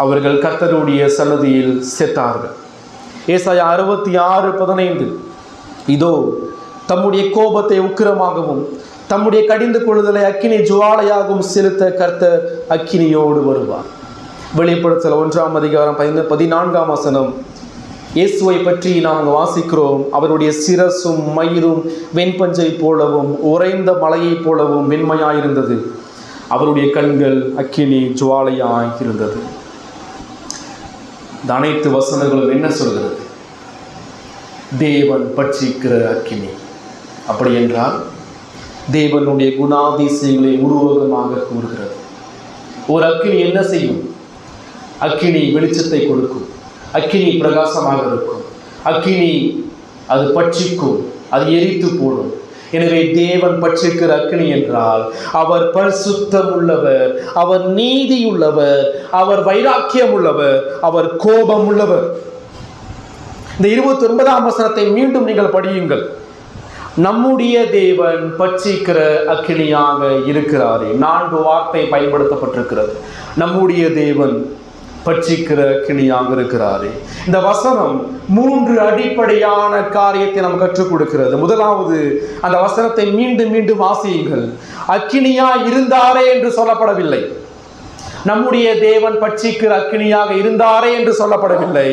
அவர்கள் கர்த்தருடைய சந்நிதியில் செத்தார்கள். ஏசாயா 66:15, இதோ தம்முடைய கோபத்தை உக்கிரமாகவும் தம்முடைய கடிந்து கொள்ளுதலை அக்கினி ஜுவாலையாகவும் செலுத்த கர்த்தர் அக்கினியோடு வருவார். வெளிப்படுத்தல் 1ஆம் அதிகாரம் 14ஆம் வசனம், இயேசுவை பற்றி நாம் வாசிக்கிறோம். அவருடைய சிரசும் மயிரும் வெண்பஞ்சை போலவும் உறைந்த மலையை போலவும் வெண்மையாயிருந்தது. அவருடைய கண்கள் அக்கினி ஜுவாலையாய் இருந்தது. இந்த அனைத்து வசனங்களும் என்ன சொல்கிறது? தேவன் பட்சிக்கிற அக்கினி. அப்படி என்றால் தேவனுடைய குணாதிசயங்களை உருவகமாக கூறுகிறது. ஒரு அக்கினி என்ன செய்யும்? அக்கினி வெளிச்சத்தை கொடுக்கும், அக்கினி பிரகாசமாக இருக்கும், அக்கினி அது பட்சிக்கும், அது எரித்து போடும். எனவே தேவன் பட்சிக்கிற அக்கினி என்றால் அவர் பரிசுத்தம் உள்ளவர், அவர் நீதி உள்ளவர், அவர் வைராக்கியம் உள்ளவர், அவர் கோபம் உள்ளவர். இந்த 29ஆம் வசனத்தை மீண்டும் நீங்கள் படியுங்கள். நம்முடைய தேவன் பட்சிக்கிற அக்கினியாக இருக்கிறாரே. 4 வார்த்தை பயன்படுத்தப்பட்டிருக்கிறது. நம்முடைய தேவன் பட்சிக்கிற அக்கினியாக இருக்கிறாரே. இந்த வசனம் 3 அடிப்படையான காரியத்தை நாம் கற்றுக் கொடுக்கிறது. முதலாவது, அந்த வசனத்தை மீண்டும் மீண்டும் வாசியுங்கள். அக்கினியா இருந்தாரே என்று சொல்லப்படவில்லை. நம்முடைய தேவன் பட்சிக்கிற அக்கினியாக இருந்தாரே என்று சொல்லப்படவில்லை.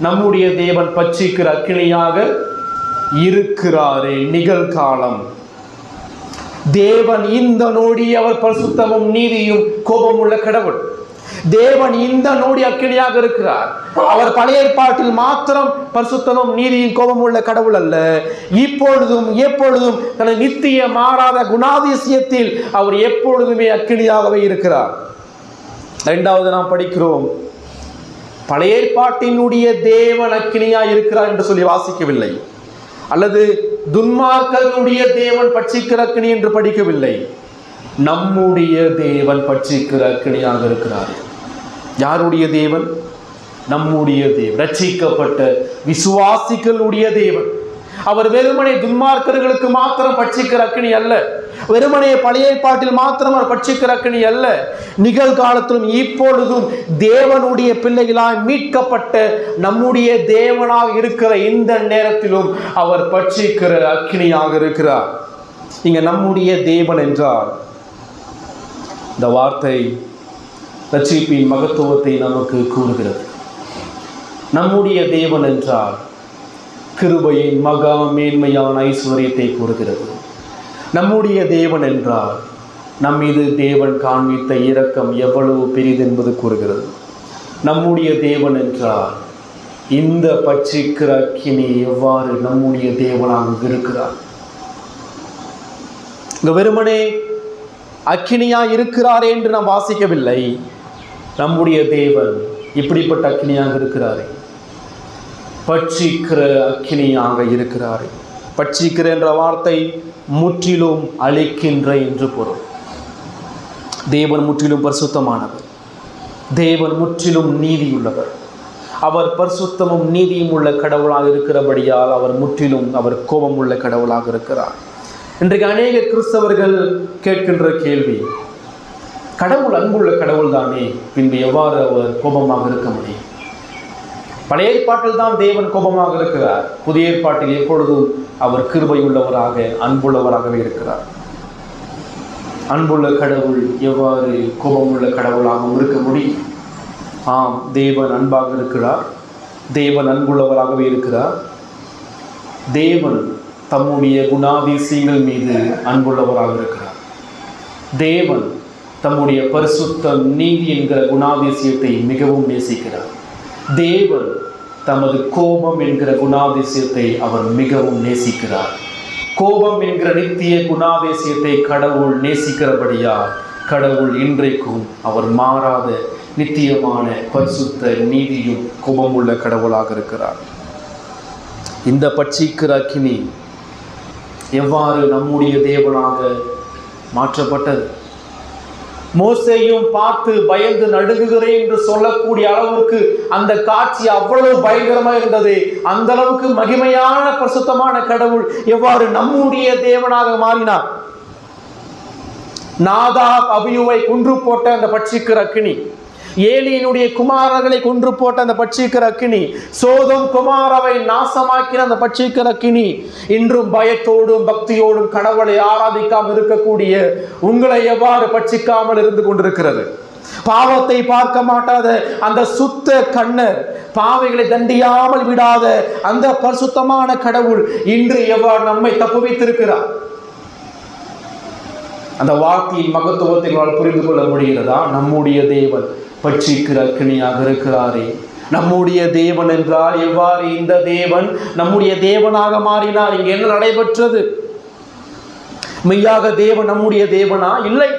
நம்முடைய தேவன் பட்சிக்கிற அக்கினியாக இருக்கிறாரே. நிகழ்காலம். தேவன் இந்த நொடி அவர் பரிசுத்தமும் நீதியும் கோபம் உள்ள கடவுள். தேவன் இந்த நொடி அக்கினியாக இருக்கிறார். அவர் பழைய ஏற்பாட்டில் மாத்திரம் பரிசுத்தமும் நீதியும் கோபம் உள்ள கடவுள் அல்ல. இப்பொழுதும் எப்பொழுதும் தனது நித்திய மாறாத குணாதிசயத்தில் அவர் எப்பொழுதுமே அக்கினியாகவே இருக்கிறார். இரண்டாவது நாம் படிக்கிறோம், பழைய ஏற்பாட்டினுடைய தேவன் அக்கினியா இருக்கிறார் என்று சொல்லி வாசிக்கவில்லை, அல்லது துன்மார்க்கனுடைய தேவன் பட்சிக்கிற அக்கினி என்று படிக்கவில்லை. நம்முடைய தேவன் பட்சிக்கிற அக்கினியாக இருக்கிறார். யாருடைய தேவன்? நம்முடைய தேவன், ரட்சிக்கப்பட்ட விசுவாசிகளுடைய தேவன். அவர் வெறுமனே துன்மார்க்கர்களுக்கு மாத்திரம் பட்சிக்கிற அக்கினி அல்ல, வெறுமனே பழைய ஏற்பாட்டில் மாத்திரம் அவர் பட்சிக்கிற அக்கினி அல்ல. நிகழ்காலத்திலும் இப்பொழுதும் தேவனுடைய பிள்ளைகளாய் மீட்கப்பட்ட நம்முடைய தேவனாக இருக்கிற இந்த நேரத்திலும் அவர் பட்சிக்கிற அக்கினியாக இருக்கிறார். இங்க நம்முடைய தேவன் என்றால் இந்த வார்த்தை ரட்சிப்பின் மகத்துவத்தை நமக்கு கூறுகிறது. நம்முடைய தேவன் என்றால் கிருபையின் மகா மேன்மையான ஐஸ்வர்யத்தை கூறுகிறது. நம்முடைய தேவன் என்றால் நம் மீது தேவன் காண்பித்த இரக்கம் எவ்வளவு பெரிது என்பது கூறுகிறது. நம்முடைய தேவன் என்றால் இந்த பட்சிக்கிற அக்கினி எவ்வாறு நம்முடைய தேவனாக இருக்கிறார். இங்க வெறுமனே அக்கினியா இருக்கிறாரே என்று நாம் வாசிக்கவில்லை. நம்முடைய தேவன் இப்படிப்பட்ட அக்கினியாக இருக்கிறாரே, பட்சிக்கிற அக்கினியாக இருக்கிறாரே. பட்சிக்கிற என்ற வார்த்தை முற்றிலும் அழிக்கின்ற என்று பொருள். தேவன் முற்றிலும் பரிசுத்தமானவர், தேவன் முற்றிலும் நீதியுள்ளவர். அவர் பரிசுத்தமும் நீதியும் உள்ள கடவுளாக இருக்கிறபடியால் அவர் முற்றிலும் அவர் கோபம் உள்ள கடவுளாக இருக்கிறார். இன்றைக்கு அநேக கிறிஸ்தவர்கள் கேட்கின்ற கேள்வி, கடவுள் அன்புள்ள கடவுள் தானே, பின்பு எவ்வாறு அவர் கோபமாக இருக்க முடியும்? பழைய ஏற்பாட்டில் தான் தேவன் கோபமாக இருக்கிறார், புதிய ஏற்பாட்டில் எப்பொழுதும் அவர் கிருபை உள்ளவராக அன்புள்ளவராகவே இருக்கிறார். அன்புள்ள கடவுள் எவ்வாறு கோபம் உள்ள கடவுளாகவும் இருக்க முடியும்? ஆம், தேவன் அன்பாக இருக்கிறார், தேவன் அன்புள்ளவராகவே இருக்கிறார். தேவன் தம்முடைய குணாதிசயங்கள் மீது அன்புள்ளவராக இருக்கிறார். தேவன் தம்முடைய பரிசுத்தம் நீதி என்கிற குணாதிசயத்தை மிகவும் நேசிக்கிறார். தேவன் தமது கோபம் என்கிற குணாதிசயத்தை அவர் மிகவும் நேசிக்கிறார். கோபம் என்கிற நித்திய குணாதிசயத்தை கடவுள் நேசிக்கிறபடியால் கடவுள் இன்றைக்கும் அவர் மாறாத நித்தியமான பரிசுத்த நீதியும் கோபம் உள்ள கடவுளாக இருக்கிறார். இந்த பட்சிக்கிற அக்கினி எவ்வாறு நம்முடைய தேவனாக மாற்றப்பட்டது? மோசேயும் பார்த்து பயந்து நடுங்குகிறேன் என்று சொல்லக்கூடிய அளவுக்கு அந்த காட்சி அவ்வளவு பயங்கரமாக இருந்தது. அந்த அளவுக்கு மகிமையான பரிசுத்தமான கடவுள் எவ்வாறு நம்முடைய தேவனாக மாறினார்? நாதாப் அபியூவை கொன்று போட்ட அந்த பட்சிக்கிற அக்கினி, ஏலியினுடைய குமாரர்களை கொன்று போட்ட அந்த பட்சிக்கிற அக்கினி, சோதோம் குமாராவை நாசமாக்கின அந்த பட்சிக்கிற அக்கினி, இன்றும் பயத்தோடும் பக்தியோடும் கடவுளை ஆராதிக்காமல் இருக்கக்கூடிய உங்களை எவ்வாறு பட்சிக்காமல் இருந்து கொண்டிருக்கிறது? பாவத்தை பார்க்க மாட்டாத அந்த சுத்த கண்ணர், பாவைகளை தண்டியாமல் விடாத அந்த பரிசுத்தமான கடவுள் இன்று எவ்வாறு நம்மை தப்புவித்திருக்கிறார். அந்த வார்த்தையின் மகத்துவத்தை புரிந்து கொள்ள முடிகிறதா? நம்முடைய தேவன் பட்சிக்கிற அக்கினியாக இருக்கிறாரே. நம்முடைய தேவன் என்றால் எவ்வாறு இந்த தேவன் நம்முடைய தேவனாக மாறினார்? இங்கே என்ன நடைபெற்றது? மெய்யாக தேவன் நம்முடைய தேவனா? இல்லை.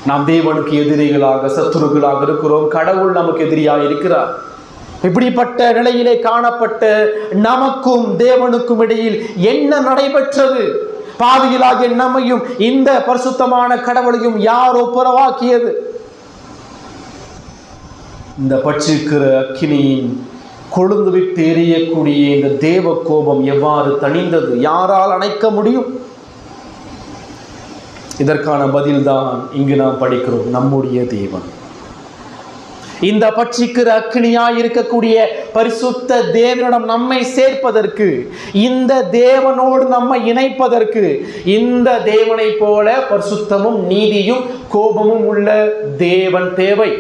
நாம் தேவனுக்கு எதிரிகளாக, சத்துருக்களாக இருக்கிறோம். கடவுள் நமக்கு எதிரியாக இருக்கிறார். இப்படிப்பட்ட நிலையிலே காணப்பட்ட நமக்கும் தேவனுக்கும் இடையில் என்ன நடைபெற்றது? பாவிகளாகிய நம்மையும் இந்த பரிசுத்தமான கடவுளையும் யார் ஒப்புரவாக்கியது? இந்த பட்சிக்கிற அக்கினியின் கொழுந்து விட்டு எரியக்கூடிய இந்த தேவ கோபம் எவ்வாறு தணிந்தது? யாரால் அணைக்க முடியும்? இதற்கான பதில்தான் இங்கு நாம் படிக்கிறோம். நம்முடைய தேவன். இந்த பட்சிக்கிற அக்கினியாய் இருக்கக்கூடிய பரிசுத்த தேவனிடம் நம்மை சேர்ப்பதற்கு, இந்த தேவனோடு நம்மை இணைப்பதற்கு, இந்த தேவனை போல பரிசுத்தமும் நீதியும் கோபமும் உள்ள தேவன் தேவை.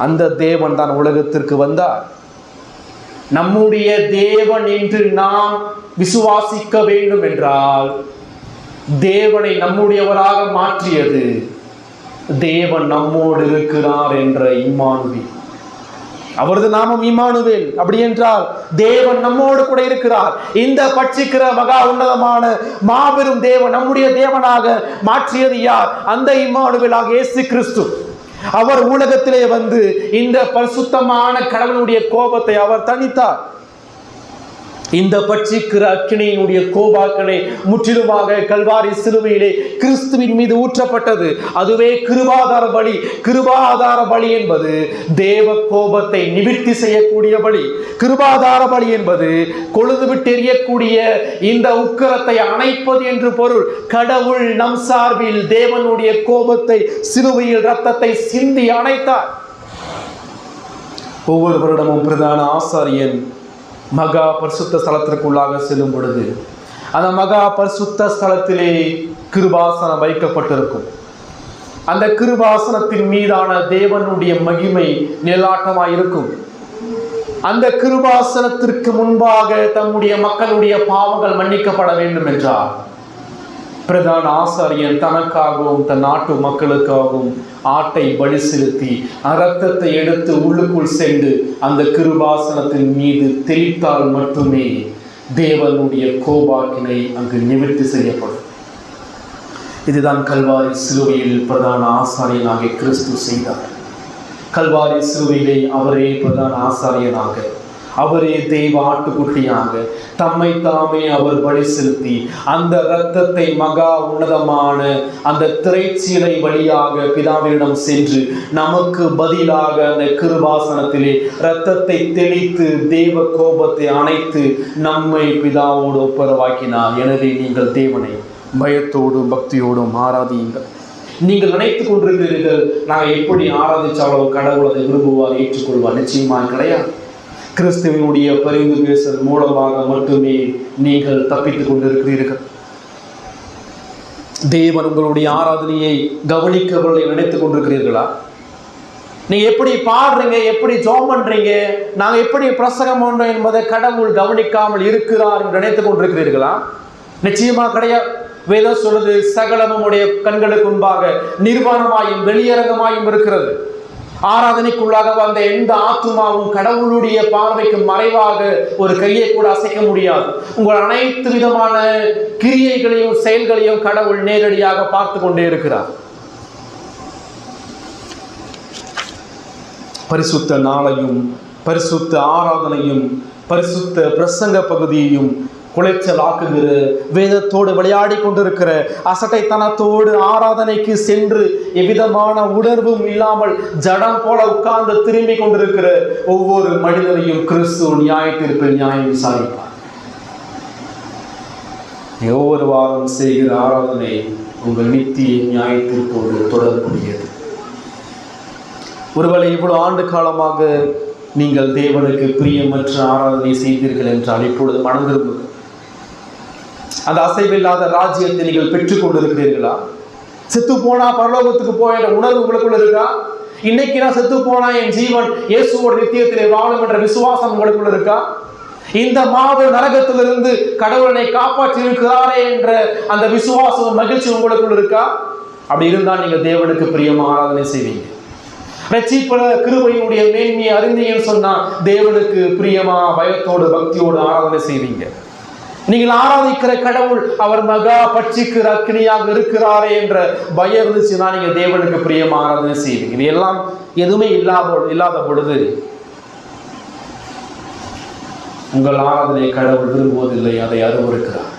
அந்த தேவன் தான் உலகத்திற்கு வந்தார். நம்முடைய தேவன் என்று நாம் விசுவாசிக்க வேண்டும் என்றால் தேவனை நம்முடையவராக மாற்றியது தேவன் நம்மோடு இருக்கிறார் என்ற இம்மானுவேல். அவரது நாமம் இம்மானுவேல். அப்படி என்றால் தேவன் நம்மோடு கூட இருக்கிறார். இந்த பட்சிக்கிற மகா உன்னதமான மாபெரும் தேவன் நம்முடைய தேவனாக மாற்றியது யார்? அந்த இம்மானுவேலாக இயேசு கிறிஸ்து. அவர் உலகத்திலே வந்து இந்த பரிசுத்தமான கடவுளுடைய கோபத்தை அவர் தணித்தார். இந்த பட்சிக்கிற அக்கினியினுடைய கோபாக்கனை முற்றிலுமாக கல்வாரி சிலுவையிலே கிறிஸ்துவின் மீது ஊற்றப்பட்டது. அதுவே கிருபாதார பலி. கிருபாதார பலி என்பது தேவ கோபத்தை நிவர்த்தி செய்யக்கூடிய பலி. கிருபாதார பலி என்பது கொழுந்து விட்டு எரியக்கூடிய இந்த உக்கிரத்தை அணைப்பது என்று பொருள். கடவுள் நம் சார்பில் தேவனுடைய கோபத்தை சிலுவையில் இரத்தத்தை சிந்தி அணைத்தார். ஒவ்வொரு வருடமும் பிரதான ஆசாரியன் மகா பரிசுத்த ஸ்தலத்திற்குள்ளாக செல்லும் பொழுது அந்த மகா பரிசுத்த ஸ்தலத்திலே கிருபாசனம் வைக்கப்பட்டிருக்கும். அந்த கிருபாசனத்தின் மீதான தேவனுடைய மகிமை நிழலாட்டமாய் இருக்கும். அந்த கிருபாசனத்திற்கு முன்பாக தம்முடைய மக்களுடைய பாவங்கள் மன்னிக்கப்பட வேண்டும் என்றார் பிரதான ஆசாரியன் தனக்காகவும் தன் நாட்டு மக்களுக்காகவும் ஆட்டை பலி செலுத்தி இரத்தத்தை எடுத்து உள்ளுக்குள் சென்று அந்த கிருபாசனத்தின் மீது தெளித்தால் மட்டுமே தேவனுடைய கோபாக்கினை அங்கு நிவர்த்தி செய்யப்படும். இதுதான் கல்வாரி சிலுவையில் பிரதான ஆசாரியனாக கிறிஸ்து செய்தார். கல்வாரி சிலுவையிலே அவரே பிரதான ஆசாரியனாக, அவரே தெய்வ ஆட்டுக்குட்டியாக தம்மை தாமே அவர் பலி செலுத்தி அந்த இரத்தத்தை மகா உன்னதமான அந்த திரைச்சீலை வழியாக பிதாவினிடம் சென்று நமக்கு பதிலாக அந்த கிருபாசனத்திலே இரத்தத்தை தெளித்து தேவ கோபத்தை அணைத்து நம்மை பிதாவோடு ஒப்புரவாக்கினார். எனவே நீங்கள் தேவனை பயத்தோடும் பக்தியோடும் ஆராதியுங்கள். நீங்கள் நினைத்துக் கொண்டிருக்கிறீர்கள், நாங்கள் எப்படி ஆராதிச்சாலும் கடவுள் அதை விரும்புவார், ஏற்றுக்கொள்வார். நிச்சயமாக கிடையாது. கிறிஸ்துவனுடைய பரிந்து பேசல் மூலமாக மட்டுமே நீங்கள் தப்பித்துக் கொண்டிருக்கிறீர்கள். தேவன் உங்களுடைய ஆராதனையை கவனிக்கவில்லை நினைத்துக் கொண்டிருக்கிறீர்களா? நீங்க எப்படி பாடுறீங்க, எப்படி ஜெபம் பண்றீங்க, நாங்க எப்படி பிரசங்கம் பண்றோம் என்பதை கடவுள் கவனிக்காமல் இருக்கிறார் என்று நினைத்துக் கொண்டிருக்கிறீர்களா? நிச்சயமா கிடையாது. வேதம் சொல்லுது, சகலமும் உடைய கண்களுக்கு முன்பாக நிர்வாணமாயும் வெளியரங்கமாயும் இருக்கிறது. ஆராதனைக்குள்ளாக வந்த எந்த ஆத்துமாவும் கடவுளுடைய பார்வைக்கு மறைவாக ஒரு கையை கூட அசைக்க முடியாது. உங்கள் அனைத்து விதமான கிரியைகளையும் செயல்களையும் கடவுள் நேரடியாக பார்த்து கொண்டே இருக்கிறார். பரிசுத்த நாளையும் பரிசுத்த ஆராதனையும் பரிசுத்த பிரசங்க பகுதியையும் குலைச்சல் ஆக்குகிற, வேதத்தோடு விளையாடி கொண்டிருக்கிற, அசட்டைத்தனத்தோடு ஆராதனைக்கு சென்று எவ்விதமான உணர்வும் இல்லாமல் ஜடம் போல உட்கார்ந்து திரும்பி கொண்டிருக்கிற ஒவ்வொரு மனிதனையும் கிறிஸ்து நியாயத்திற்கு நியாயம் விசாரிப்பார். ஒவ்வொரு வாரம் செய்கிற ஆராதனை உங்கள் நித்திய நியாயத்திற்கோடு தொடர்புடையது. ஒருவேளை இவ்வளவு ஆண்டு காலமாக நீங்கள் தேவனுக்கு பிரியமற்ற ஆராதனை செய்தீர்கள் என்றால் இப்பொழுது மனம் திரும்புங்கள். அந்த அசைவில்லாத ராஜ்யத்தை நீங்கள் பெற்றுக் கொண்டிருக்கிறீர்களா? செத்து போனா பரலோகத்துக்கு போய் என்ற உணர்வு உங்களுக்குள்ள இருக்கா? இன்னைக்கு நான் செத்து போனா என் ஜீவன் இயேசுவோட நித்தியத்திலே வாழும் என்ற விசுவாசம் உங்களுக்குள்ள இருக்கா? இந்த மாத நரகத்திலிருந்து கடவுளனை காப்பாற்றி இருக்கிறாரே என்ற அந்த விசுவாசம் மகிழ்ச்சி உங்களுக்குள்ள இருக்கா? அப்படி இருந்தால் நீங்க தேவனுக்கு பிரியமா ஆராதனை செய்வீங்க. ரட்சிப்புல கிருபையினுடைய மேன்மையை அறிந்தீங்கன்னு சொன்னா தேவனுக்கு பிரியமா பயத்தோடு பக்தியோடு ஆராதனை செய்வீங்க. நீங்கள் ஆராதிக்கிற கடவுள் அவர் மகா பட்சிக்கிற அக்னியாக இருக்கிறாரே என்ற பயம் இருந்துச்சுன்னா நீங்க தேவனுக்கு பிரியமா ஆராதனை செய்வீங்க. இது எல்லாம் எதுவுமே இல்லாத பொழுது உங்கள் ஆராதனை கடவுள் விரும்புவதில்லை, அதை அருவருக்கிறார்.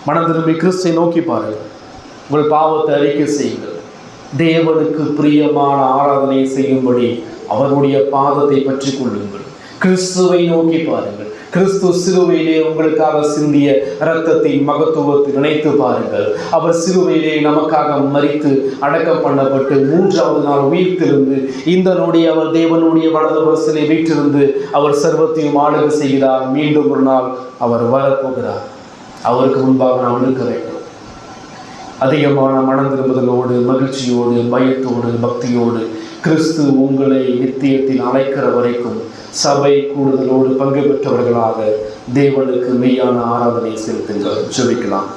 மனம் திரும்பி கிறிஸ்துவை நோக்கி பாருங்கள். உங்கள் பாவத்தை அறிக்கை செய்யுங்கள். தேவனுக்கு பிரியமான ஆராதனை செய்யும்படி அவருடைய பாதத்தை பற்றி கொள்ளுங்கள். கிறிஸ்துவை நோக்கி பாருங்கள். கிறிஸ்து சிலுவையிலே உங்களுக்காக சிந்திய இரத்தத்தின் மகத்துவத்தை நினைத்து பாருங்கள். அவர் சிலுவையிலே நமக்காக மரித்து அடக்கம் பண்ணப்பட்டு 3வது நாள் உயிர்த்தெழுந்து இந்த நொடி அவர் தேவனுடைய வலது பரிசிலே வீற்றிருந்து அவர் சர்வத்தையும் ஆளுகை செய்கிறார். மீண்டும் ஒரு நாள் அவர் வரப்போகிறார். அவருக்கு முன்பாக நாம் நிற்க வேண்டும். அதிகமான மனம் திரும்புதலோடு, மகிழ்ச்சியோடு, பயத்தோடு, பக்தியோடு கிறிஸ்து உங்களை நித்தியத்தில் அழைக்கிற வரைக்கும் சபை கூடுதலோடு பங்கு பெற்றவர்களாக தேவனுக்கு மெய்யான ஆராதனை செலுத்துங்கள். ஜெபிக்கலாம்.